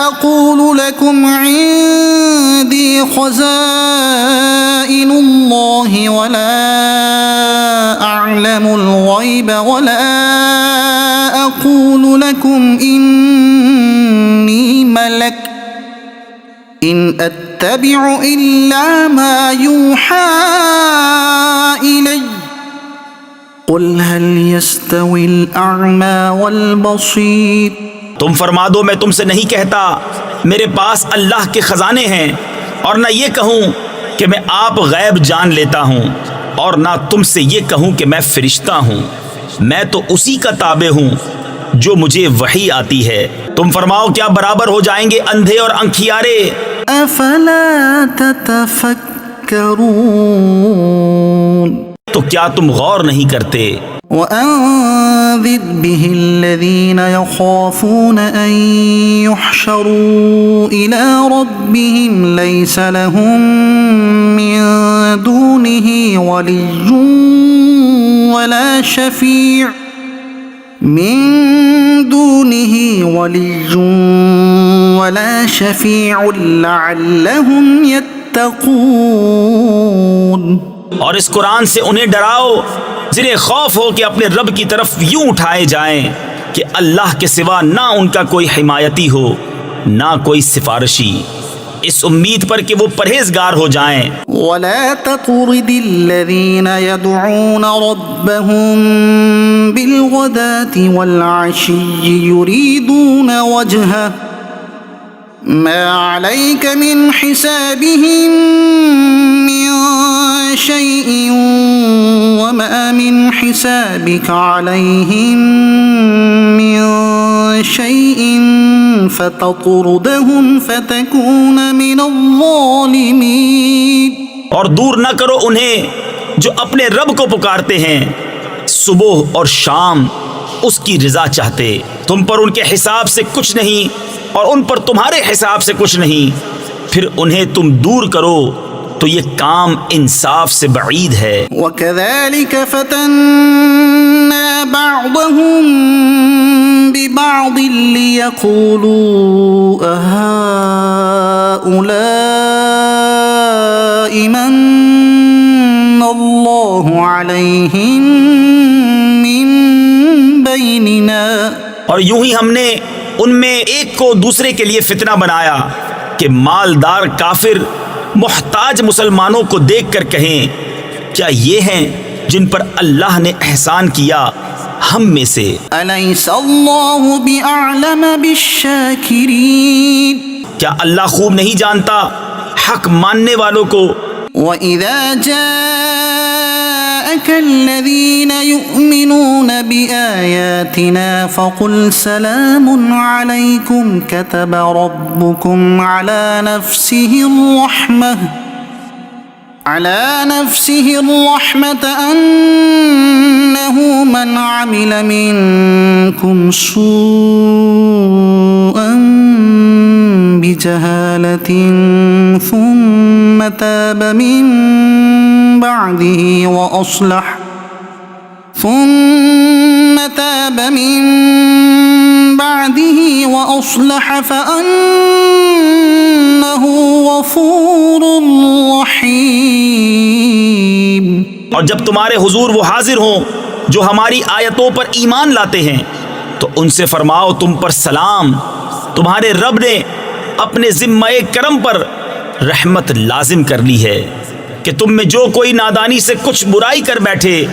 أقول لكم عندي خزائن الله ولا أعلم الغيب ولا أقول لكم إني ملك إن أتبع إلا ما يوحى إلي قل هل يستوي الأعمى والبصير. تم فرما دو میں تم سے نہیں کہتا میرے پاس اللہ کے خزانے ہیں، اور نہ یہ کہوں کہ میں آپ غیب جان لیتا ہوں، اور نہ تم سے یہ کہوں کہ میں فرشتہ ہوں، میں تو اسی کا تابع ہوں جو مجھے وحی آتی ہے. تم فرماؤ کیا برابر ہو جائیں گے اندھے اور انکھیارے؟ افلا تتفکرون. تو کیا تم غور نہیں کرتے؟ وأنذر به الذين يخافون أن يحشروا إلى ربهم ليس لهم من دونه ولي ولا شفيع لعلهم يتقون. اور اس قرآن سے انہیں ڈراؤ جنہیں خوف ہو کہ اپنے رب کی طرف یوں اٹھائے جائیں کہ اللہ کے سوا نہ ان کا کوئی حمایتی ہو نہ کوئی سفارشی. اس امید پر کہ وہ پرہیزگار ہو جائیں۔ ولا تطرد الذين يدعون ربهم بالغداة والعشي يريدون وجهه ما عليك من حسابهم من شيء وما من حسابك عليهم من شيء فتطردهم فتكون من الظالمين۔ اور دور نہ کرو انہیں جو اپنے رب کو پکارتے ہیں صبح اور شام اس کی رضا چاہتے، تم پر ان کے حساب سے کچھ نہیں اور ان پر تمہارے حساب سے کچھ نہیں، پھر انہیں تم دور کرو تو یہ کام انصاف سے بعید ہے۔ وَكَذَلِكَ فَتَنَّا بَعْضَهُم بِبَعْضٍ لِيَقُولُوا أَهَٰؤُلَاءِ مَنَّ اللَّهُ عَلَيْهِم مِّن بَيْنِنَا۔ اور یوں ہی ہم نے ان میں ایک کو دوسرے کے لیے فتنہ بنایا کہ مالدار کافر محتاج مسلمانوں کو دیکھ کر کہیں کیا یہ ہیں جن پر اللہ نے احسان کیا ہم میں سے؟ أَلَيْسَ اللَّهُ بِأَعْلَمَ بِالشَّاكِرِينَ، کیا اللہ خوب نہیں جانتا حق ماننے والوں کو؟ وَإِذَا جَاءَكَ الَّذِينَ يُؤْمِنُونَ بِآيَاتِنَا فَقُلْ سَلَامٌ عَلَيْكُمْ كَتَبَ رَبُّكُمْ عَلَى نَفْسِهِ الرَّحْمَةَ أَنَّهُ مَنْ عَمِلَ مِنكُمْ سُوءًا بِجَهَالَةٍ ثُمَّ تَابَ مِن بَعْدِهِ وَأَصْلَحَ فَأَنَّهُ غَفُورٌ رَّحِيمٌ۔ اور جب تمہارے حضور وہ حاضر ہوں جو ہماری آیتوں پر ایمان لاتے ہیں تو ان سے فرماؤ تم پر سلام، تمہارے رب نے اپنے ذمہ کرم پر رحمت لازم کر لی ہے کہ تم میں جو کوئی نادانی سے کچھ برائی کر بیٹھے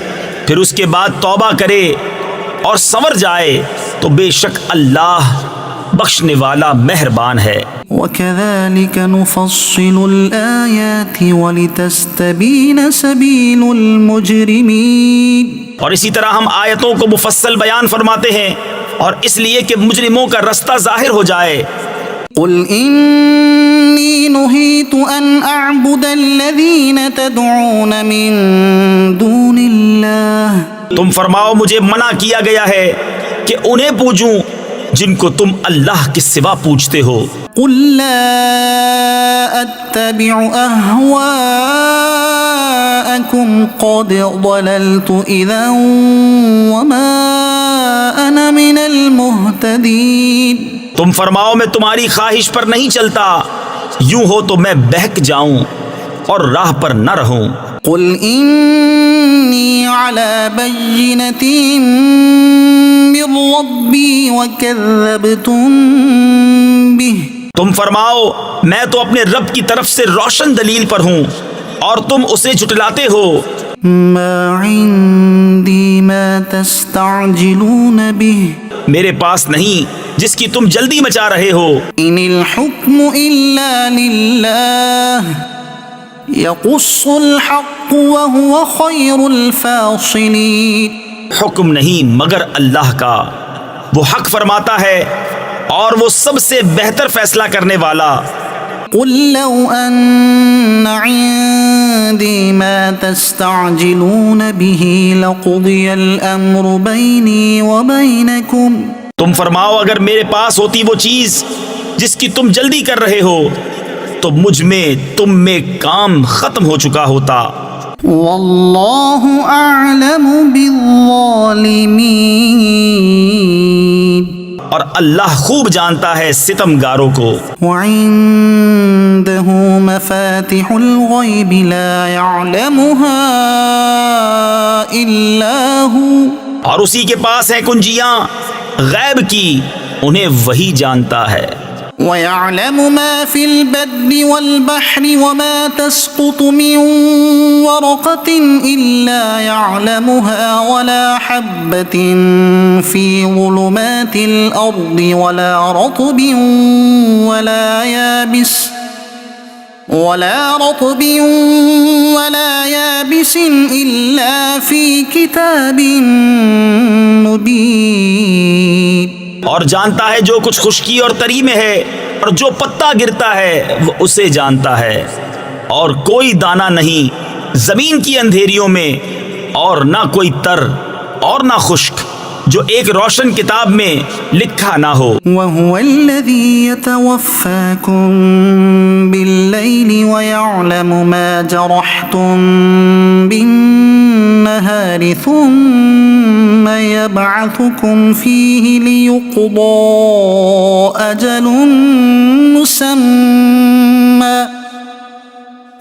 پھر اس کے بعد توبہ کرے اور سنور جائے تو بے شک اللہ بخشنے والا مہربان ہے۔ وَكَذَلِكَ نُفَصِّلُ الْآيَاتِ وَلِتَسْتَبِينَ سَبِيلُ الْمُجْرِمِينَ، اور اسی طرح ہم آیتوں کو مفصل بیان فرماتے ہیں اور اس لیے کہ مجرموں کا رستہ ظاہر ہو جائے۔ قُلْ إِنِّي نُهِيتُ أَنْ أَعْبُدَ الَّذِينَ تَدْعُونَ مِن دُونِ اللَّهِ، تم فرماؤ مجھے منع کیا گیا ہے کہ انہیں پوجوں جن کو تم اللہ کے سوا پوجتے ہو۔ قُل لَّا أَتَّبِعُ أَهْوَاءَكُمْ قَدْ ضَلَلْتُ إِذًا وَمَا أَنَا مِنَ الْمُهْتَدِينَ، تم فرماؤ میں تمہاری خواہش پر نہیں چلتا، یوں ہو تو میں بہک جاؤں اور راہ پر نہ رہوں۔ قُلْ إِنِّي عَلَى بَيِّنَةٍ مِّن رَّبِّي وَكَذَّبْتُم بِهِ، تم فرماؤ میں تو اپنے رب کی طرف سے روشن دلیل پر ہوں اور تم اسے جھٹلاتے ہو۔ مَا عِندِي مَا تَسْتَعْجِلُونَ بِهِ، میرے پاس نہیں جس کی تم جلدی مچا رہے ہو۔ إِنِ الْحُكْمُ إِلَّا لِلَّهِ يَقُصُّ الْحَقَّ وَهُوَ خَيْرُ الْفَاصِلِينَ، حکم نہیں مگر اللہ کا، وہ حق فرماتا ہے اور وہ سب سے بہتر فیصلہ کرنے والا۔ قُل لَّوْ أَنَّ عِندِي مَا تَسْتَعْجِلُونَ بِهِ لَقُضِيَ الْأَمْرُ بَيْنِي وَبَيْنَكُمْ، تم فرماؤ اگر میرے پاس ہوتی وہ چیز جس کی تم جلدی کر رہے ہو تو مجھ میں تم میں کام ختم ہو چکا ہوتا۔ وَاللَّهُ أَعْلَمُ بِالظَّالِمِينَ، اور اللہ خوب جانتا ہے ستمگاروں کو۔ وَعِندَهُ مَفَاتِحُ الْغَيْبِ لَا يَعْلَمُهَا إِلَّا هُوَ، اور اسی کے پاس ہیں کنجیاں غیب کی، انہیں وہی جانتا ہے۔ ويعلم ما في البر والبحر وما تسقط من ورقة إلا يعلمها ولا حبة في ظلمات الأرض ولا رطب ولا يابس إلا في كتاب مبين. اور جانتا ہے جو کچھ خشکی اور تری میں ہے، اور جو پتا گرتا ہے وہ اسے جانتا ہے. اور کوئی دانہ نہیں زمین کی اندھیریوں میں، اور نہ کوئی تر اور نہ خشک جو ایک روشن کتاب میں لکھا نہ ہو. وهو الذي يتوفاكم بالليل ويعلم ما جرحتم بالنهار ثم يبعثكم فيه ليقضى أجل مسمى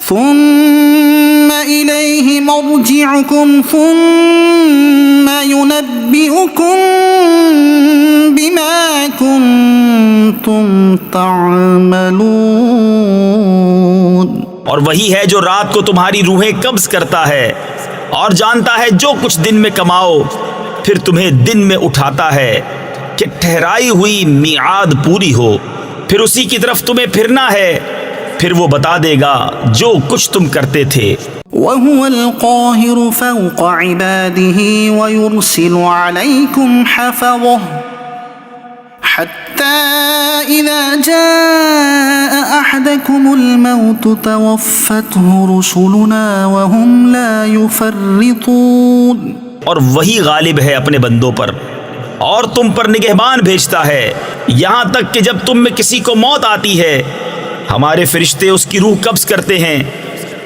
ثم إليه مرجعكم ثم ينبئكم بما كنتم تعملون. اور وہی ہے جو رات کو تمہاری روحیں قبض کرتا ہے اور جانتا ہے جو کچھ دن میں کماؤ، پھر تمہیں دن میں اٹھاتا ہے کہ ٹھہرائی ہوئی میعاد پوری ہو، پھر اسی کی طرف تمہیں پھرنا ہے، پھر وہ بتا دے گا جو کچھ تم کرتے تھے. وهو القاهر فوق عباده ويرسل عليكم حفظه حتى إذا جاء أحدكم الموت توفته رسلنا وهم لا يفرطون. اور وہی غالب ہے اپنے بندوں پر اور تم پر نگہبان بھیجتا ہے یہاں تک کہ جب تم میں کسی کو موت آتی ہے ہمارے فرشتے اس کی روح قبض کرتے ہیں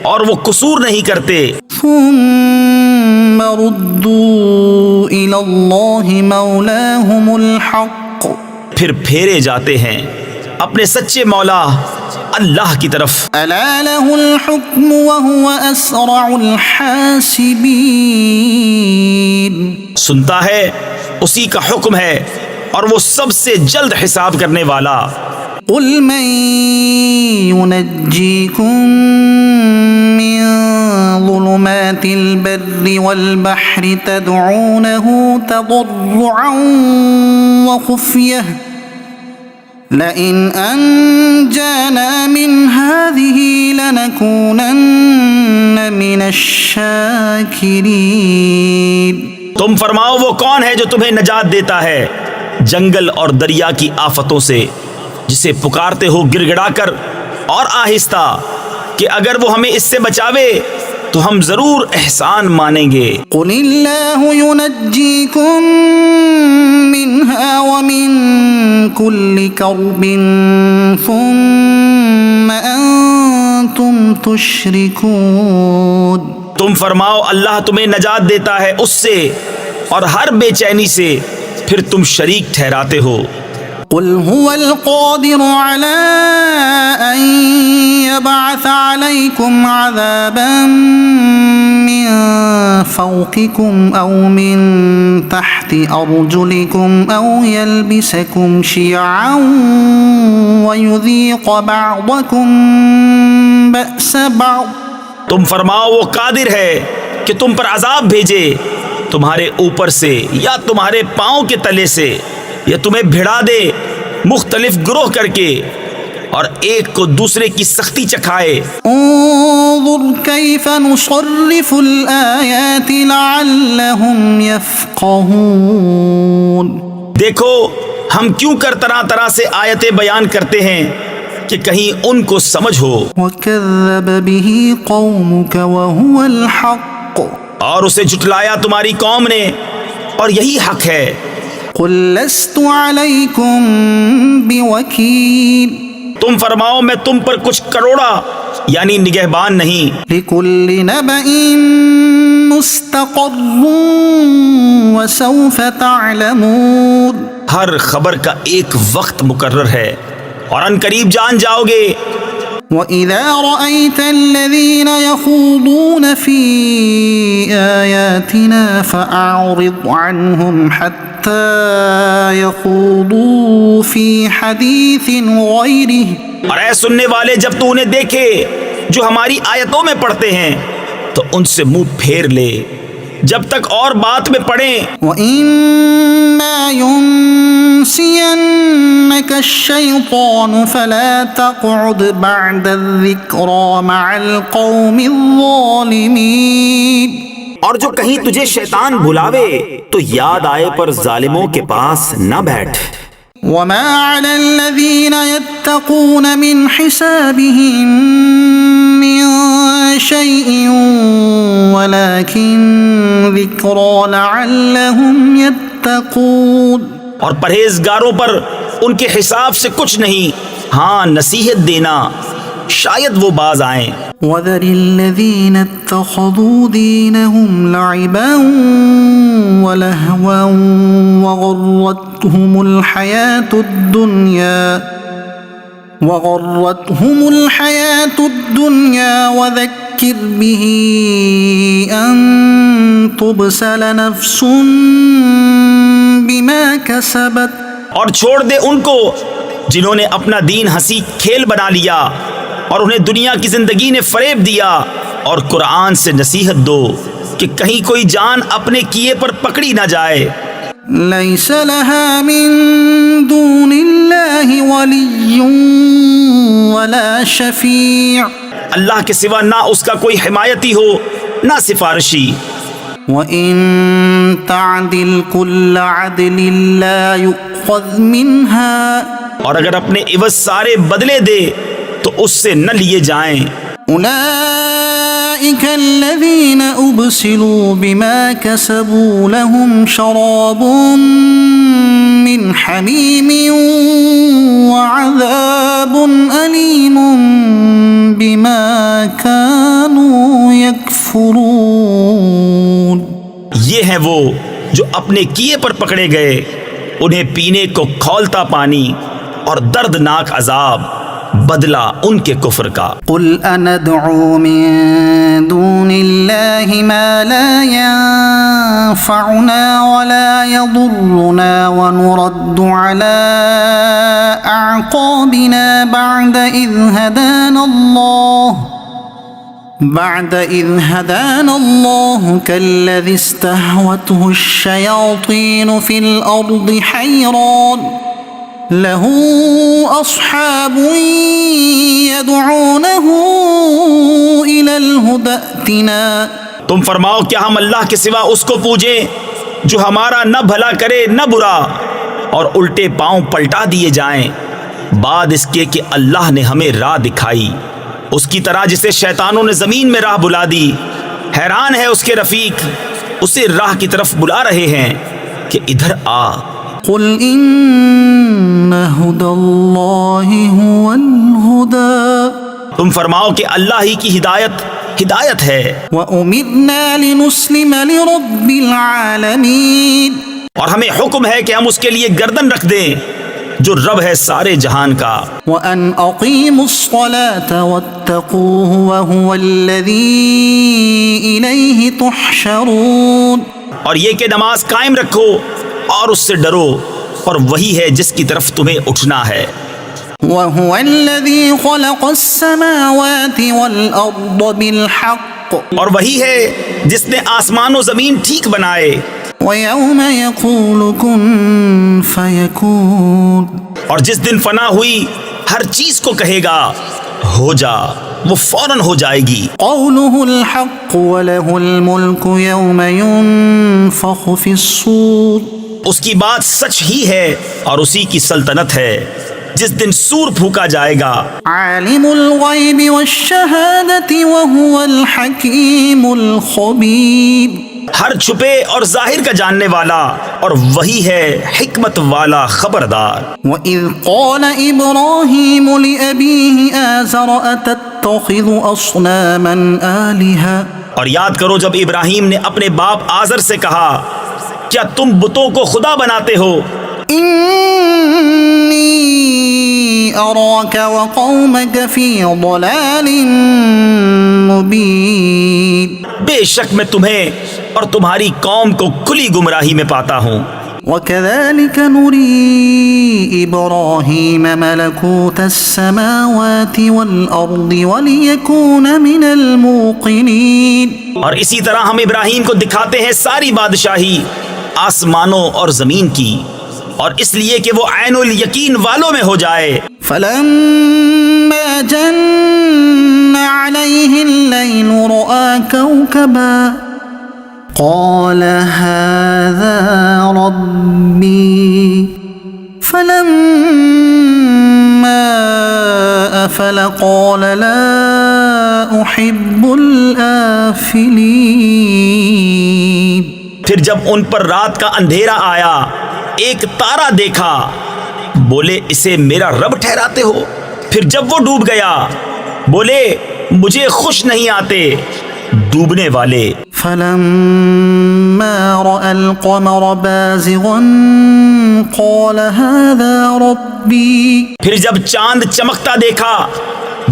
اور وہ قصور نہیں کرتے. ثم ردوا إلى الله مولاهم الحق. پھر پھیرے جاتے ہیں اپنے سچے مولا اللہ کی طرف. ألا له الحكم وهو أسرع الحاسبين. سنتا ہے اسی کا حکم ہے اور وہ سب سے جلد حساب کرنے والا. قل من ينجيكم من ظلمات البر والبحر تدعونه تضرعا وخفية لئن أنجانا من هذه لنكونن من الشاكرين. تم فرماؤ وہ کون ہے جو تمہیں نجات دیتا ہے جنگل اور دریا کی آفتوں سے، جسے پکارتے ہو گڑ گڑا کر اور آہستہ کہ اگر وہ ہمیں اس سے بچاوے تو ہم ضرور احسان مانیں گے. قل اللہ ينجيكم منها ومن كل كرب ثم أنتم تشركون. تم فرماؤ اللہ تمہیں نجات دیتا ہے اس سے اور ہر بے چینی سے، پھر تم شریک ٹھہراتے ہو. قل هو القادر على أن يبعث عليكم عذابا من فوقكم أو من تحت أرجلكم أو يلبسكم شيعا ويذيق بعضكم بأس بعض. تم فرماؤ وہ قادر ہے کہ تم پر عذاب بھیجے تمہارے اوپر سے یا تمہارے پاؤں کے تلے سے، یا تمہیں بھڑا دے مختلف گروہ کر کے اور ایک کو دوسرے کی سختی چکھائے. انظر كيف نصرف الآيات لعلهم يفقهون. دیکھو ہم کیوں کر طرح طرح سے آیتیں بیان کرتے ہیں کہ کہیں ان کو سمجھ ہو. وكذب به قومك وهو الحق. اور اسے جھٹلایا تمہاری قوم نے اور یہی حق ہے. قل لست عليكم بوكيل. تم فرماؤ میں تم پر کچھ کروڑا یعنی نگہبان نہیں. لكل نبأ مستقر وسوف تعلمون. ہر خبر کا ایک وقت مقرر ہے اور ان قریب جان جاؤ گے. وَإِذَا رَأَيْتَ الَّذِينَ يَخُوضُونَ فِي آيَاتِنَا فَأَعْرِضْ عَنْهُمْ حَتَّى يَخُوضُوا فِي حَدِيثٍ غَيْرِهِ، اور اے سننے والے جب تو انہیں دیکھے جو ہماری آیتوں میں پڑھتے ہیں تو ان سے منہ پھیر لے جب تک اور بات میں پڑھیں۔ وَإِمَّا يُنْسِيَنَّكَ الشَّيْطَانُ فَلَا تَقْعُدْ بَعْدَ الذِّكْرَى مَعَ الْقَوْمِ الظَّالِمِينَ، اور جو کہیں تجھے شیطان بھلاوے تو یاد آئے پر ظالموں کے پاس نہ بیٹھ۔ وَمَا عَلَى الَّذِينَ يَتَّقُونَ مِنْ حِسَابِهِمْ مِنْ شَيْءٍ وَلَكِنْ ذِكْرَى لَعَلَّهُمْ يَتَّقُونَ، اور پرہیزگاروں پر ان کے حساب سے کچھ نہیں، ہاں نصیحت دینا شاید وہ باز آئیں۔ وَذَرِ الَّذِينَ اتَّخَذُوا دِينَهُمْ لَعِبًا وَلَهْوًا وَغَرَّتْهُمُ الْحَيَاةُ الدُّنْيَا وَذَكِّرْ بِهِ أَن تُبْسَلَ نَفْسٌ بِمَا كَسَبَتْ، اور چھوڑ دے ان کو جنہوں نے اپنا دین ہنسی کھیل بنا لیا اور انہیں دنیا کی زندگی نے فریب دیا، اور قرآن سے نصیحت دو کہ کہیں کوئی جان اپنے کیے پر پکڑی نہ جائے۔ لَيْسَ لَهَا مِن دُونِ اللَّهِ وَلِيٌّ وَلَا شَفِيعٌ، اللہ کے سوا نہ اس کا کوئی حمایتی ہو نہ سفارشی۔ وَإِن تَعْدِلْ كُلَّ عَدْلٍ لَّا يُؤْخَذْ مِنْهَا، اور اگر اپنے عوض سارے بدلے دے تو اس سے نہ لیے جائیں۔ أولئك الذين أبسلوا بما كسبوا لهم شراب من حميم وعذاب أليم بما كانوا يكفرون، یہ ہیں وہ جو اپنے کیے پر پکڑے گئے، انہیں پینے کو کھولتا پانی اور دردناک عذاب بدلہ ان کے کفر کا۔ قل أندعو من دون الله ما لا ينفعنا ولا يضرنا ونرد على أعقابنا بعد إذ هدانا الله كالذي استهوته الشياطين في الأرض حيران له أصحاب يدعونه إلى الهدى ائتنا، تم فرماؤ کیا ہم اللہ کے سوا اس کو پوجیں جو ہمارا نہ بھلا کرے نہ برا، اور الٹے پاؤں پلٹا دیے جائیں بعد اس کے کہ اللہ نے ہمیں راہ دکھائی، اس کی طرح جسے شیطانوں نے زمین میں راہ بلا دی۔ حیران ہے اس کے رفیق، اسے راہ کی طرف بلا رہے ہیں کہ ادھر آ۔ قل إن هدى الله هو الهدى، تم فرماؤ کہ اللہ ہی کی ہدایت ہے، وأمرنا لنسلم لرب العالمين، اور ہمیں حکم ہے کہ ہم اس کے لیے گردن رکھ دیں جو رب ہے سارے جہان کا۔ وأن أقيموا الصلاة واتقوه وهو الذي إليه تحشرون، اور یہ کہ نماز قائم رکھو اور اس سے ڈرو، اور وہی ہے جس کی طرف تمہیں اٹھنا ہے۔ وهو الذي خلق السماوات والأرض بالحق، اور وہی ہے جس نے آسمان و زمین ٹھیک بنائے، ويوم يقول كن فيكون، اور جس دن فنا ہوئی ہر چیز کو کہے گا ہو جا، وہ فوراً ہو جائے گی۔ قوله الحق وله الملك يوم ينفخ في الصور، اس کی بات سچ ہی ہے اور اسی کی سلطنت ہے جس دن سور پھونکا جائے گا۔ عالم الغیب والشہادة وهو الحکیم الخبیر، ہر چھپے اور ظاہر کا جاننے والا، اور وہی ہے حکمت والا خبردار۔ وَإِذْ قَالَ إِبْرَاهِيمُ لِأَبِيهِ آزَرَ أَتَتَّخِذُ أَصْنَامًا آلِهَةً، اور یاد کرو جب ابراہیم نے اپنے باپ آزر سے کہا کیا تم بتوں کو خدا بناتے ہو؟ إني أراك وقومك في ضلال مبين. بے شک میں تمہیں اور تمہاری قوم کو کھلی گمراہی میں پاتا ہوں. وكذلك نري إبراهيم ملكوت السماوات والأرض وليكون من الموقنين. اور اسی طرح ہم ابراہیم کو دکھاتے ہیں ساری بادشاہی آسمانوں اور زمین کی، اور اس لیے کہ وہ عین الیقین والوں میں ہو جائے. فلما جن عليه الليل رأى كوكبا قال هذا ربي فلما أفل قال لا أحب الآفلين. پھر جب ان پر رات کا اندھیرا آیا ایک تارا دیکھا، بولے اسے میرا رب ٹھہراتے ہو. پھر جب وہ ڈوب گیا بولے مجھے خوش نہیں آتے ڈوبنے والے. فلما رأى القمر بازغا قال هذا ربي. پھر جب چاند چمکتا دیکھا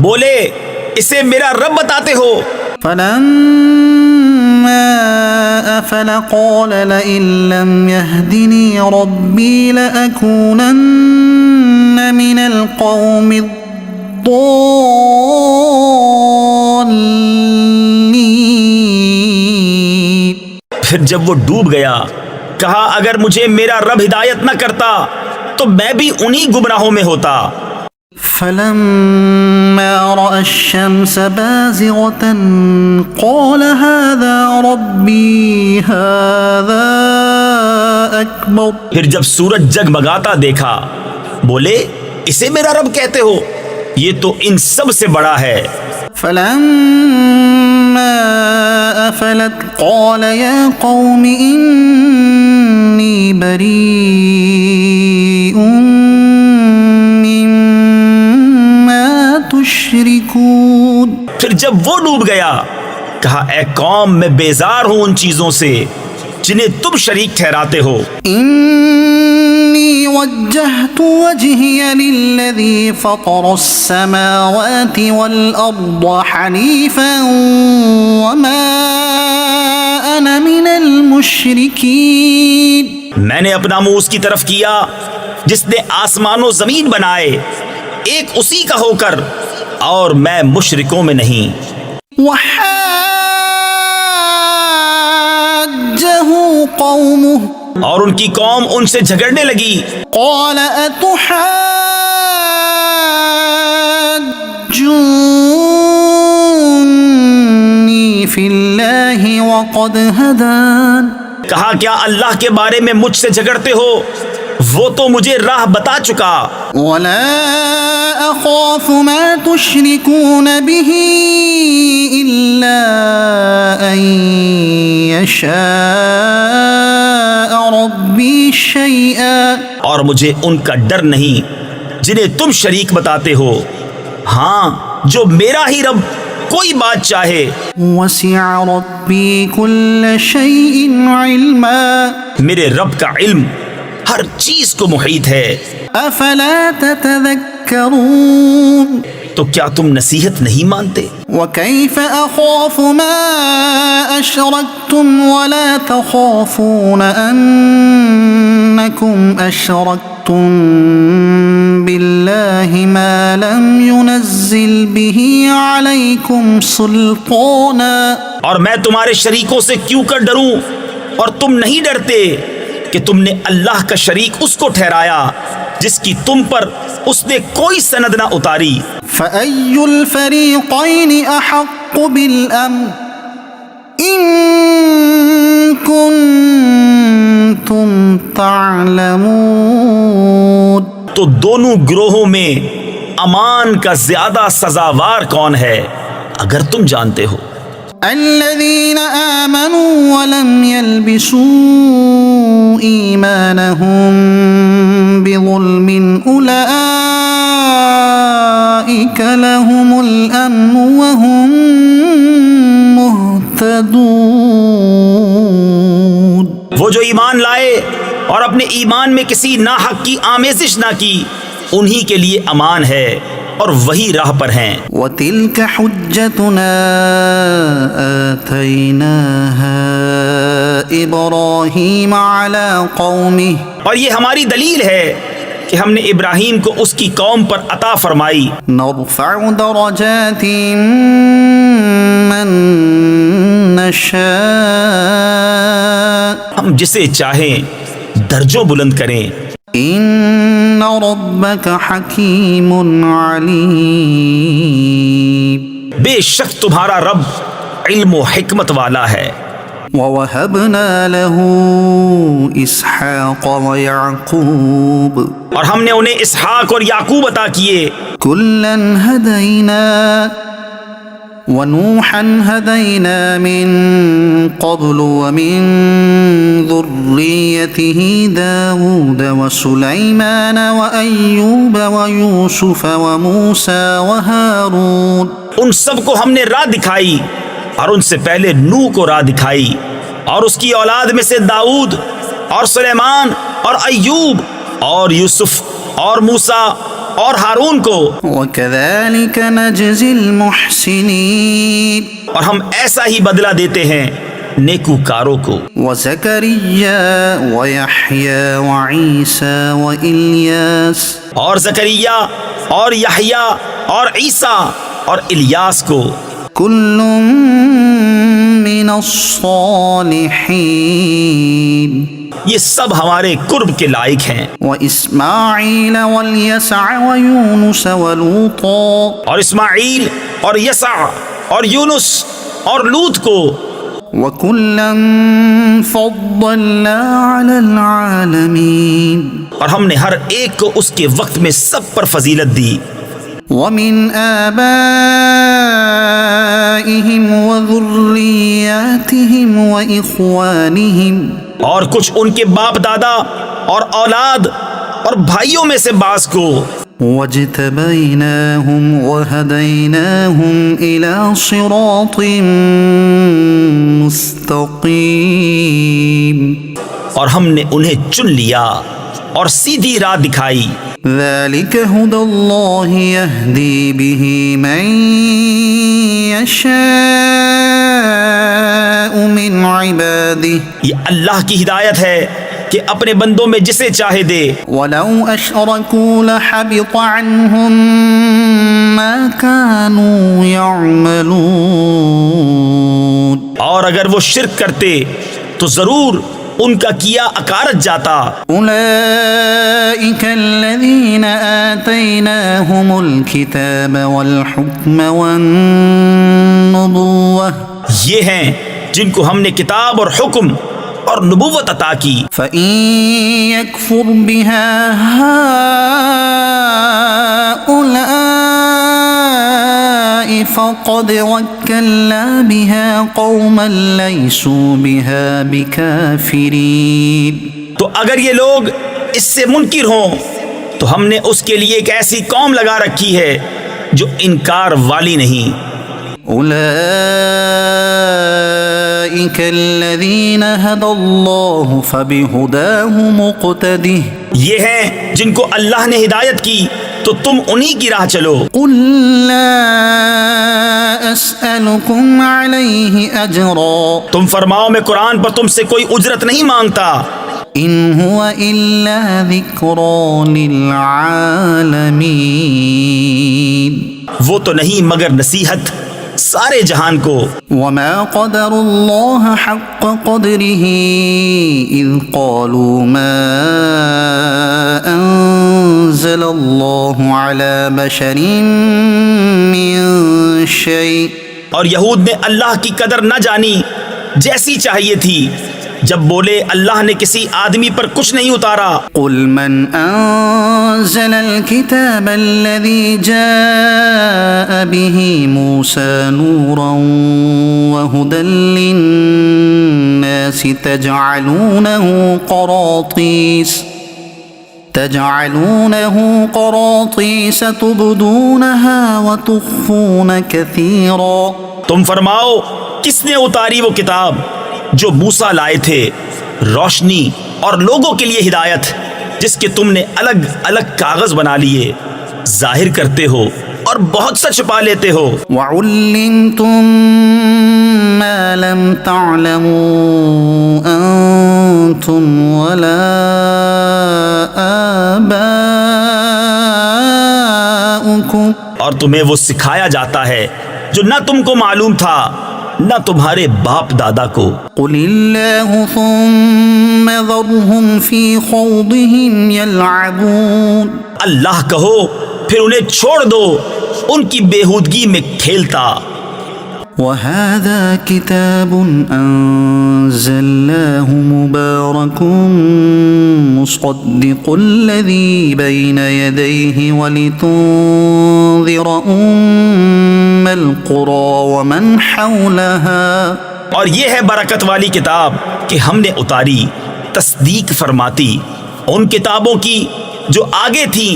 بولے اسے میرا رب بتاتے ہو. فلما أفل قال لئن لم يهدني ربي لأكونن من القوم الضالين. پھر جب وہ ڈوب گیا کہا اگر مجھے میرا رب ہدایت نہ کرتا تو میں بھی انہی گمراہوں میں ہوتا. فلما رأى الشمس بازغة قال هذا ربي هذا أكبر. پھر جب سورج جگمگاتا دیکھا بولے اسے میرا رب کہتے ہو یہ تو ان سب سے بڑا ہے. فلما أفلت قال يا قوم إني بريء مما تشركون. پھر جب وہ ڈوب گیا کہا اے قوم میں بیزار ہوں ان چیزوں سے جنہیں تم شریک ٹھہراتے ہو. إني وجهت وجهي للذي فطر السماوات والأرض حنيفا وما أنا من المشركين. میں نے اپنا منہ اس کی طرف کیا جس نے آسمان و زمین بنائے ایک اسی کا ہو کر، اور میں مشرکوں میں نہیں. وحاجه قومه اور ان کی قوم ان سے جھگڑنے لگی. قال أتحاجوني في الله وقد هدان. کہا کیا اللہ کے بارے میں مجھ سے جھگڑتے ہو، وہ تو مجھے راہ بتا چکا. ولا أخاف ما تشركون به إلا أن يشاء ربي شيئا. اور مجھے ان کا ڈر نہیں جنہیں تم شریک بتاتے ہو، ہاں جو میرا ہی رب کوئی بات چاہے. وسع ربي كل شيء علما. میرے رب کا علم ہر چیز کو محیط ہے. أفلا تتذكرون. تو کیا تم نصیحت نہیں مانتے؟ وكيف أخاف ما أشركتم ولا تخافون أنكم أشركتم بالله ما لم ينزل به عليكم سلطانا. اور میں تمہارے شریکوں سے کیوں کر ڈروں اور تم نہیں ڈرتے کہ تم نے اللہ کا شریک اس کو ٹھہرایا جس کی تم پر اس نے کوئی سند نہ اتاری. فأي الفريقين أحق بالأمن إن كنتم تعلمون. تو دونوں گروہوں میں امان کا زیادہ سزاوار کون ہے اگر تم جانتے ہو؟ الذين آمنوا ولم يلبسوا إيمانهم بظلم أولئك لهم الأمن وهم مهتدون. وہ جو ایمان لائے اور اپنے ایمان میں کسی ناحق کی آمیزش نہ کی، انہی کے لیے امان ہے اور وہی راہ پر ہیں۔ وَتِلْكَ حُجَّتُنَا آتَيْنَاهَا إِبْرَاهِيمَ عَلَى قَوْمِهِ، اور یہ ہماری دلیل ہے کہ ہم نے ابراہیم کو اس کی قوم پر عطا فرمائی۔ نَرْفَعُ دَرَجَاتٍ مَّن نَّشَاءُ، ہم جسے چاہیں درجوں بلند کریں۔ إِنَّ رَبَّكَ حَكِيمٌ عَلِيمٌ، بے شک تمہارا رب علم و حکمت والا ہے۔ وَوَهَبْنَا لَهُ إِسْحَاقَ وَيَعْقُوبَ، اور ہم نے انہیں اسحاق اور یعقوب عطا کیے۔ كُلًّا هَدَيْنَا وَنُوحًا هَدَيْنَا مِن قَبْلُ وَمِن ذُرِّيَّتِهِ دَاوُودَ وَسُلَيْمَانَ وَأَيُّوبَ وَيُوسُفَ وَمُوسَى وَهَارُونَ، ان سب کو ہم نے راہ دکھائی، اور ان سے پہلے نوح کو راہ دکھائی، اور اس کی اولاد میں سے داؤد اور سلیمان اور ایوب اور یوسف اور موسیٰ اور ہارون کو، وَكَذَلِكَ نَجْزِي الْمُحْسِنِينَ، اور ہم ایسا ہی بدلہ دیتے ہیں نیکوکاروں کو۔ وَزَكَرِيَّا وَيَحْيَا وَعِيسَى وَإِلْيَاسَ، اور زکریا اور یحییٰ اور عیسیٰ اور الیاس کو، كُلٌّ مِّنَ الصَّالِحِينَ، یہ سب ہمارے قرب کے لائق ہیں۔ وَإِسْمَاعِيلَ وَالْيَسَعَ وَيُونُسَ وَلُوطًا، اور اسماعیل اور یسع اور یونس اور لوط کو، وَكُلًّا فَضَّلْنَا عَلَى الْعَالَمِينَ، اور ہم نے ہر ایک کو اس کے وقت میں سب پر فضیلت دی۔ وَمِنْ آبَائِهِمْ وَذُرِّيَّاتِهِمْ وَإِخْوَانِهِمْ، اور کچھ ان کے باپ دادا اور اولاد اور بھائیوں میں سے بعض کو، وَاجْتَبَيْنَاهُمْ وَهَدَيْنَاهُمْ إِلَى صِرَاطٍ مُسْتَقِيمٍ، اور ہم نے انہیں چن لیا اور سیدھی راہ دکھائی۔ ذَلِكَ هُدَى اللَّهِ يَهْدِي بِهِ مَن يَشَاءُ مِنْ عِبَادِهِ، یہ اللہ کی ہدایت ہے کہ اپنے بندوں میں جسے چاہے دے۔ وَلَوْ أَشْرَكُوا لَحَبِطَ عَنْهُمْ مَا كَانُوا يَعْمَلُونَ، اور اگر وہ شرک کرتے تو ضرور ان کا کیا اکارت جاتا۔ أُولَئِكَ الَّذِينَ آتَيْنَاهُمُ الْكِتَابَ وَالْحُكْمَ وَالنُّبُوَّةَ، یہ ہیں جن کو ہم نے کتاب اور حکم اور نبوت عطا کی۔ فَإِن يَكْفُرْ بِهَا هَؤُلَاءِ فَقَدْ وَكَّلْنَا بِهَا قَوْمًا لَيْسُوا بِهَا بِكَافِرِينَ، تو اگر یہ لوگ اس سے منکر ہوں تو ہم نے اس کے لیے ایک ایسی قوم لگا رکھی ہے جو انکار والی نہیں۔ أولئك الذين هدى الله فبهداه مقتده، یہ ہیں جن کو اللہ نے ہدایت کی تو تم انہی کی راہ چلو۔ قل لا أسألكم عليه أجرا، تم فرماؤ میں قرآن پر تم سے کوئی اجرت نہیں مانگتا، إن هو إلا ذكرى للعالمين، وہ تو نہیں مگر نصیحت سارے جہان کو۔ وما قدر الله حق قدره إذ قالوا ما أنزل الله على بشر من شيء، اور یہود نے اللہ کی قدر نہ جانی جیسی چاہیے تھی جب بولے اللہ نے کسی آدمی پر کچھ نہیں اتارا۔ قل من أنزل الكتاب الذي جاء به موسى نورا وهدى للناس تجعلونه قراطيس تبدونها وتخفون كثيرا، تم فرماؤ کس نے اتاری وہ کتاب جو موسیٰ لائے تھے، روشنی اور لوگوں کے لیے ہدایت جس کے تم نے الگ الگ کاغذ بنا لیے، ظاہر کرتے ہو اور بہت سا چھپا لیتے ہو۔ وعلمتم ما لم تعلموا انتم ولا آباؤكم، اور تمہیں وہ سکھایا جاتا ہے جو نہ تم کو معلوم تھا نہ تمہارے باپ دادا کو۔ قل اللہ ثم ذرهم في خوضهم يلعبون، اللہ کہو پھر انہیں چھوڑ دو ان کی بےہودگی میں کھیلتا۔ وهذا كتاب أنزلناه مبارك مصدق الذي بين يديه ولتنذر القرى ومن حولها، اور یہ ہے برکت والی کتاب کہ ہم نے اتاری تصدیق فرماتی ان کتابوں کی جو آگے تھیں،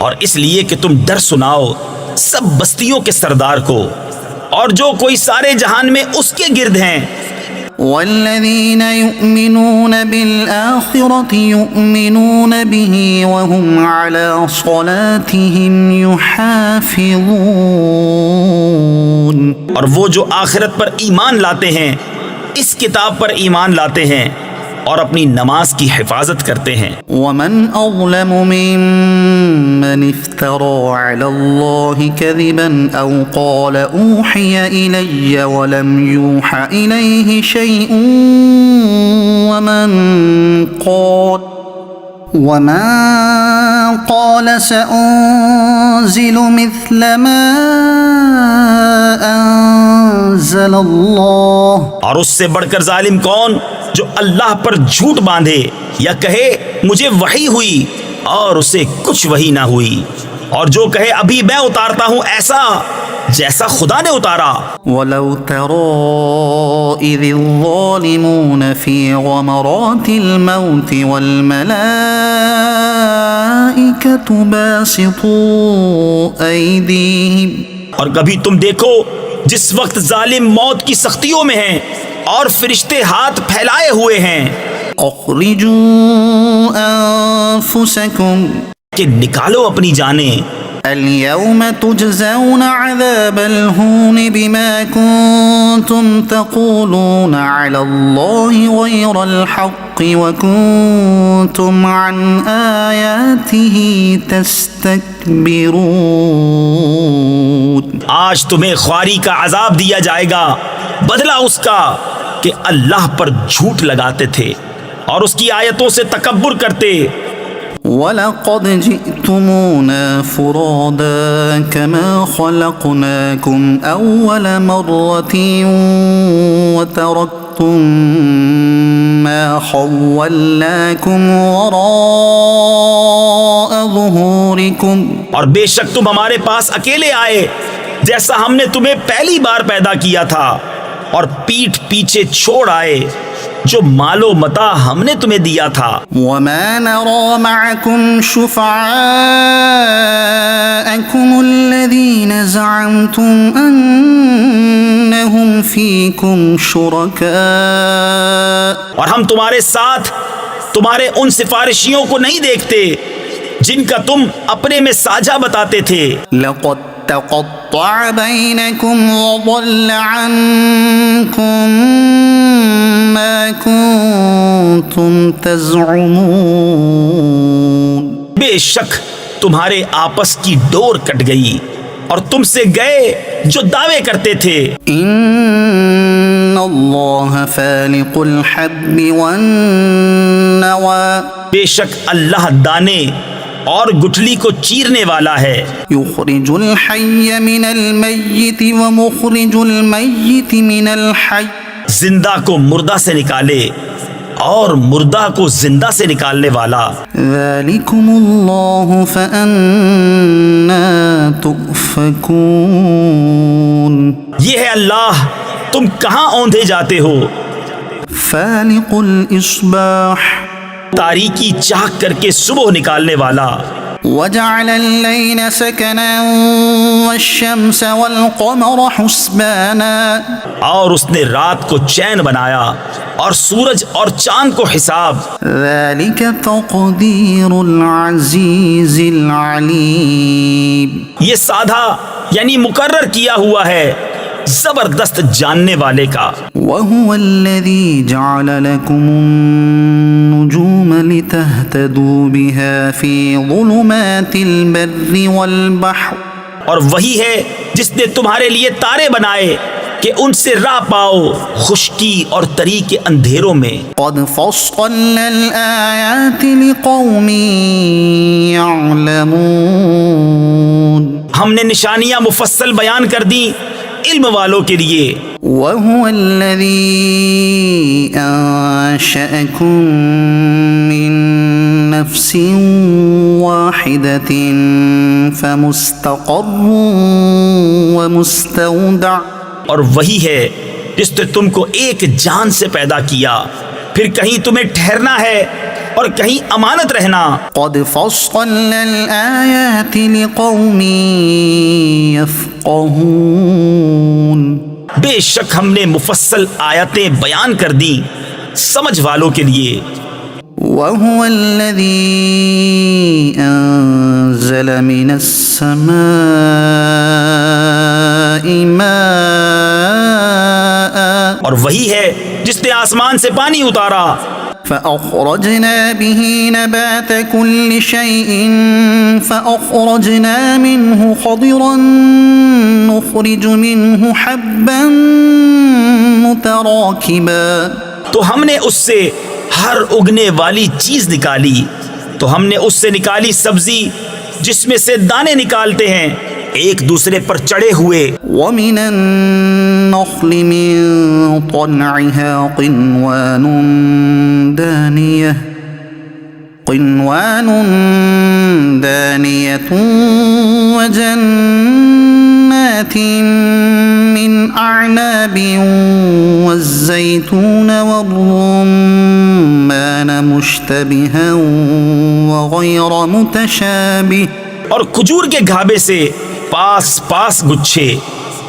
اور اس لیے کہ تم ڈر سناؤ سب بستیوں کے سردار کو اور جو کوئی سارے جہان میں اس کے گرد ہیں۔ والذین یؤمنون بالآخرة یؤمنون به وهم على صلاتهم یحافظون، اور وہ جو آخرت پر ایمان لاتے ہیں اس کتاب پر ایمان لاتے ہیں اور اپنی نماز کی حفاظت کرتے ہیں۔ ومن اظلم ممن افترى على الله كذبا او قال اوحي الي ولم يوحى اليه شيء ومن قال سأنزل مثل ما انزل الله، اور اس سے بڑھ کر ظالم کون جو اللہ پر جھوٹ باندھے یا کہے مجھے وحی ہوئی اور اسے کچھ وحی نہ ہوئی، اور جو کہے ابھی میں اتارتا ہوں ایسا جیسا خدا نے اتارا۔ وَلَوْ تَرَى إِذِ الظَّالِمُونَ فِي غَمَرَاتِ الْمَوْتِ وَالْمَلَائِكَةُ بَاسِطُو أَيْدِيهِمْ، اور کبھی تم دیکھو جس وقت ظالم موت کی سختیوں میں ہیں اور فرشتے ہاتھ پھیلائے ہوئے ہیں اخرجوا انفسکم، کہ نکالو اپنی جانیں، اليوم تجزون عذاب الہون بما کنتم تقولون علی اللہ غیر الحق وکنتم عن آیاته تستکبرون، آج تمہیں خواری کا عذاب دیا جائے گا، بدلہ اس کا کہ اللہ پر جھوٹ لگاتے تھے اور اس کی آیتوں سے تکبر کرتے۔ وَلَقَدْ جِئْتُمُونَا فُرَادًا كَمَا خَلَقْنَاكُمْ أَوَّلَ مَرَّةٍ وَتَرَكْتُمْ مَا خَوَّلْنَاكُمْ وَرَاءَ ظُهُورِكُمْ، اور بے شک تم ہمارے پاس اکیلے آئے جیسا ہم نے تمہیں پہلی بار پیدا کیا تھا، اور پیٹھ پیچھے چھوڑ آئے جو مال و متاع ہم نے تمہیں دیا تھا۔ وَمَا نَرَى مَعَكُمْ شُفَعَاءَكُمُ الَّذِينَ زَعَمْتُمْ أَنَّهُمْ فِيكُمْ شُرَكَاءُ، اور ہم تمہارے ساتھ تمہارے ان سفارشیوں کو نہیں دیکھتے جن کا تم اپنے میں ساجھا بتاتے تھے۔ لَقَدْ تَقَطَّعَ بَيْنَكُمْ وَضَلَّ عَنْكُمْ مَا كُنْتُمْ تَزْعُمُونَ، بے شک تمہارے آپس کی ڈور کٹ گئی اور تم سے گئے جو دعوے کرتے تھے۔ ان اللہ فالق الحب والنوى، بے شک اللہ دانے اور گٹھلی کو چیرنے والا ہے۔ یخرج الحی من المیت ومخرج المیت من الحی، زندہ کو مردہ سے نکالے اور مردہ کو زندہ سے نکالنے والا۔ ذالکم اللہ فأنا تؤفکون، یہ ہے اللہ، تم کہاں اوندھے جاتے ہو۔ فالق الاصباح، تاریکی چاک کر کے صبح نکالنے والا۔ وجعل اللیل سکنا والشمس والقمر حسبانا اور اس نے رات کو چین بنایا اور سورج اور چاند کو حساب. ذلك تقدير العزيز العليم. یہ سادھا یعنی مقرر کیا ہوا ہے زبردست جاننے والے کا. وهو الذي جعل لكم النجوم لتهتدوا بها في ظلمات البر والبحر. اور وہی ہے جس نے تمہارے لیے تارے بنائے کہ ان سے راہ پاؤ خشکی اور تری کے اندھیروں میں. قد فصلنا الآيات لقوم يعلمون. ہم نے نشانیاں مفصل بیان کر دی علم والوں کے لیے. وهو الذي أنشأكم من نفس واحدة فمستقر ومستودع. اور وہی ہے جس نے تم کو ایک جان سے پیدا کیا پھر کہیں تمہیں ٹھہرنا ہے اور کہیں امانت رہنا. قد فصلنا الآيات لقوم يفقهون. بے شک ہم نے مفصل آیتیں بیان کر دی سمجھ والوں کے لیے. وهو الذي أنزل من السماء ماء. اور وہی ہے جس نے آسمان سے پانی اتارا فأخرجنا به نبات كل شيء فأخرجنا منه خضرا نخرج منه حبا متراكبا. تو ہم نے اس سے ہر اگنے والی چیز نکالی تو ہم نے اس سے نکالی سبزی جس میں سے دانے نکالتے ہیں ایک دوسرے پر چڑھے ہوئے. ومن النخل من طلعها قنوان دانية وجنات من أعناب والزيتون والرمان مشتبها وغير متشابه. اور کھجور کے گھابے سے پاس پاس گچھے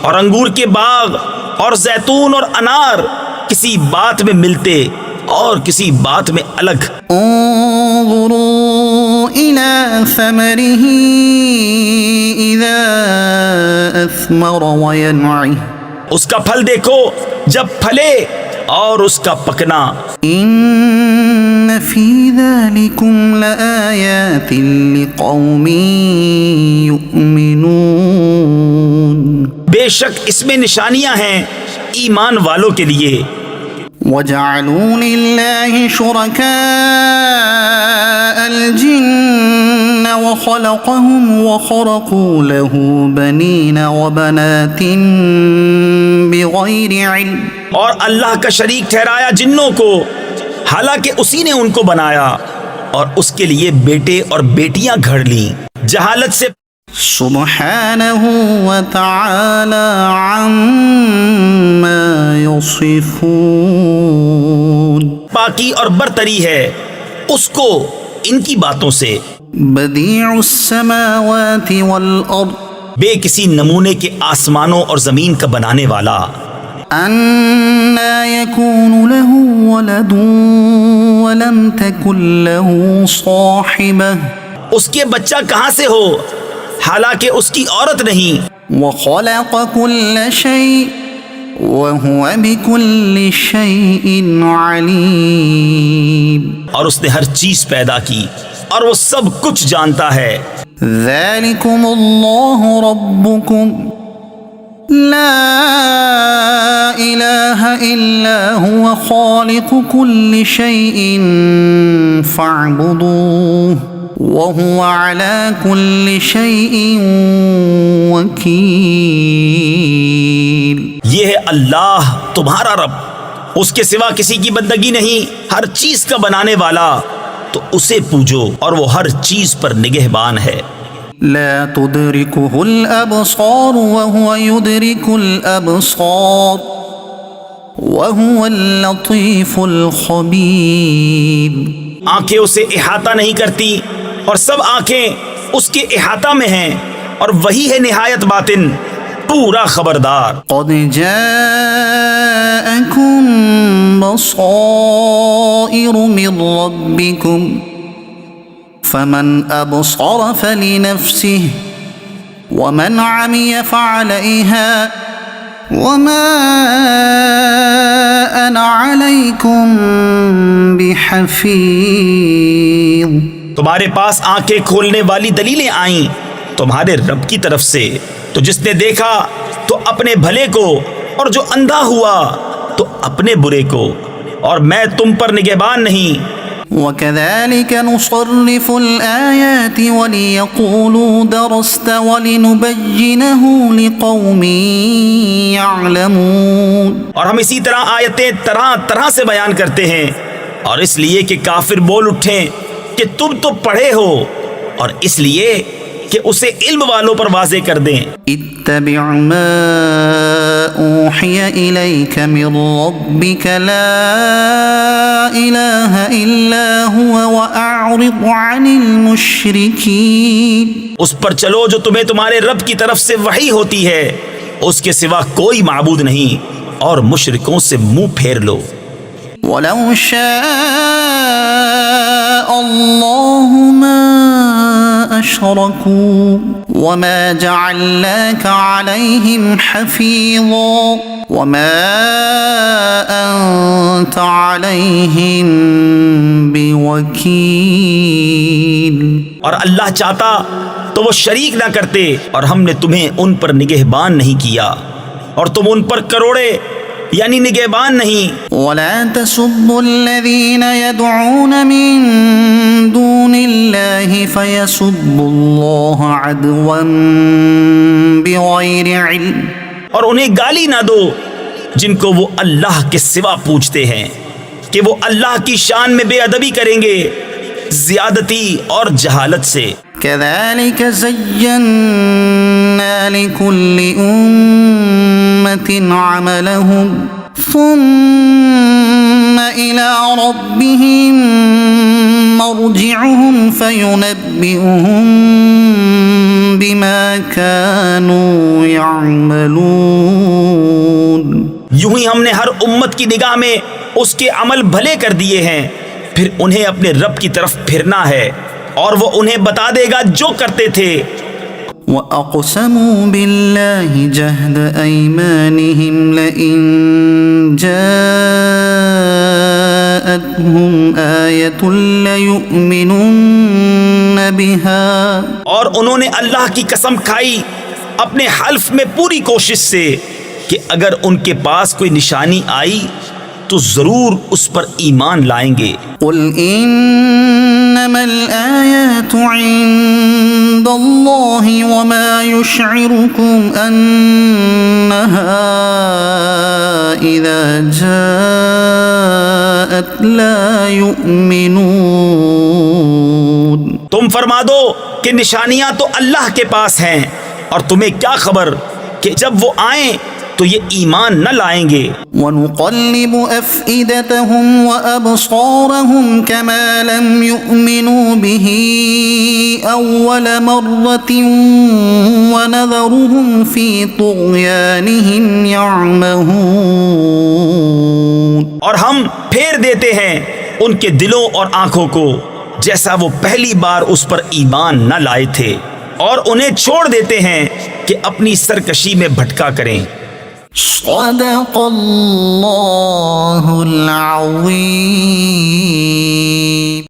اور انگور کے باغ اور زیتون اور انار کسی بات میں ملتے اور کسی بات میں الگ. انظروا إلى ثمره إذا أثمر وينعه. اس کا پھل دیکھو جب پھلے اور اس کا پکنا. إن في ذلكم لآيات لقوم يؤمنون. بے شک اس میں نشانیاں ہیں ایمان والوں کے لیے. وجعلوا لله شركاء الجن وخلقهم وخرقوا له بنين وبنات بغير علم. اور اللہ کا شریک ٹھہرایا جنوں کو حالانکہ اسی نے ان کو بنایا اور اس کے لیے بیٹے اور بیٹیاں گھڑ لیں جہالت سے. سبحانه وتعالى عما يصفون. پاکی اور برتری ہے اس کو ان کی باتوں سے. بديع السماوات والأرض. بے کسی نمونے کے آسمانوں اور زمین کا بنانے والا. أَنَّى يَكُونُ لَهُ وَلَدٌ وَلَمْ تَكُنْ لَهُ صَاحِبَةٌ. اس کے بچہ کہاں سے ہو حالانکہ اس کی عورت نہیں. وَخَلَقَ كُلَّ شَيْءٍ وَهُوَ بِكُلِّ شَيْءٍ عَلِيمٌ. اور اس نے ہر چیز پیدا کی اور وہ سب کچھ جانتا ہے. ذَلِكُمُ اللَّهُ رَبُّكُمْ لا إله إلا هو خالق كل شيء فاعبدوه وهو على كل شيء وكيل. یہ ہے اللہ تمہارا رب اس کے سوا کسی کی بندگی نہیں ہر چیز کا بنانے والا تو اسے پوجو اور وہ ہر چیز پر نگہبان ہے. لا تدركه الأبصار وهو يدرك الأبصار وهو اللطيف الخبير. آنکھیں اسے احاطہ نہیں کرتی اور سب آنکھیں اس کے احاطہ میں ہیں اور وہی ہے نہایت باطن پورا خبردار. قد جاءكم بصائر من ربكم فمن أبصر فلنفسه ومن عمي فعليها وما أنا عليكم بحفيظ. تمہارے پاس آنکھیں کھولنے والی دلیلیں آئیں تمہارے رب کی طرف سے، تو جس نے دیکھا تو اپنے بھلے کو، اور جو اندھا ہوا تو اپنے برے کو، اور میں تم پر نگہبان نہیں. وَكَذَلِكَ نُصَرِّفُ الْآيَاتِ وَلِيَقُولُوا دَرَسْتَ وَلِنُبَيِّنَهُ لِقَوْمٍ يَعْلَمُونَ. اور ہم اسی طرح آیتیں طرح طرح سے بیان کرتے ہیں، اور اس لیے کہ کافر بول اٹھیں کہ تم تو پڑھے ہو، اور اس لیے کہ اسے علم والوں پر واضح کر دیں. اتبع ما اوحی الیک من ربک لا الہ الا هو واعرض عن المشرکین. اس پر چلو جو تمہیں تمہارے رب کی طرف سے وحی ہوتی ہے، اس کے سوا کوئی معبود نہیں، اور مشرکوں سے منہ پھیر لو. ولو شاء اللہ ما اشرکوا وما جعلناك عليهم حفيظا وما انت عليهم بوكيل. اور اللہ چاہتا تو وہ شریک نہ کرتے، اور ہم نے تمہیں ان پر نگہبان نہیں کیا، اور تم ان پر کروڑے یعنی نگہبان نہیں. ولا تسبوا الذين يدعون من دون الله فيسبوا الله عدوا بغير علم. اور انہیں گالی نہ دو جن کو وہ اللہ کے سوا پوچھتے ہیں، کہ وہ اللہ کی شان میں بے ادبی کریں گے زیادتی اور جہالت سے. كذلك زينا لكل أمة عملهم ثم إلى ربهم مرجعهم فينبئهم بما كانوا يعملون. یوں ہی ہم نے ہر امت کی نگاہ میں اس کے عمل بھلے کر دیے ہیں، پھر انہیں اپنے رب کی طرف پھرنا ہے، اور وہ انہیں بتا دے گا جو کرتے تھے. وَأَقْسَمُوا بِاللَّهِ جَهْدَ أَيْمَانِهِمْ لَئِن جَاءَتْهُمْ آيَةٌ لَيُؤْمِنُنَّ بِهَا. اور انہوں نے اللہ کی قسم کھائی اپنے حلف میں پوری کوشش سے کہ اگر ان کے پاس کوئی نشانی آئی تو ضرور اس پر ایمان لائیں گے. قُلْ إِنَّمَا الْآيَاتُ عِندَ اللَّهِ وَمَا يُشْعِرُكُمْ أَنَّهَا إِذَا جَاءَتْ لَا يُؤْمِنُونَ. تم فرما دو کہ نشانیاں تو اللہ کے پاس ہیں، اور تمہیں کیا خبر کہ جب وہ آئیں تو یہ ایمان نہ لائیں گے. وَنُقَلِّبُ أَفْئِدَتَهُمْ وَأَبْصَارَهُمْ كَمَا لَمْ يُؤْمِنُوا بِهِ أَوَّلَ مَرَّةٍ وَنَذَرُهُمْ فِي طُغْيَانِهِمْ يَعْمَهُونَ. اور ہم پھیر دیتے ہیں ان کے دلوں اور آنکھوں کو جیسا وہ پہلی بار اس پر ایمان نہ لائے تھے، اور انہیں چھوڑ دیتے ہیں کہ اپنی سرکشی میں بھٹکا کریں. صدق اللہ العظیم.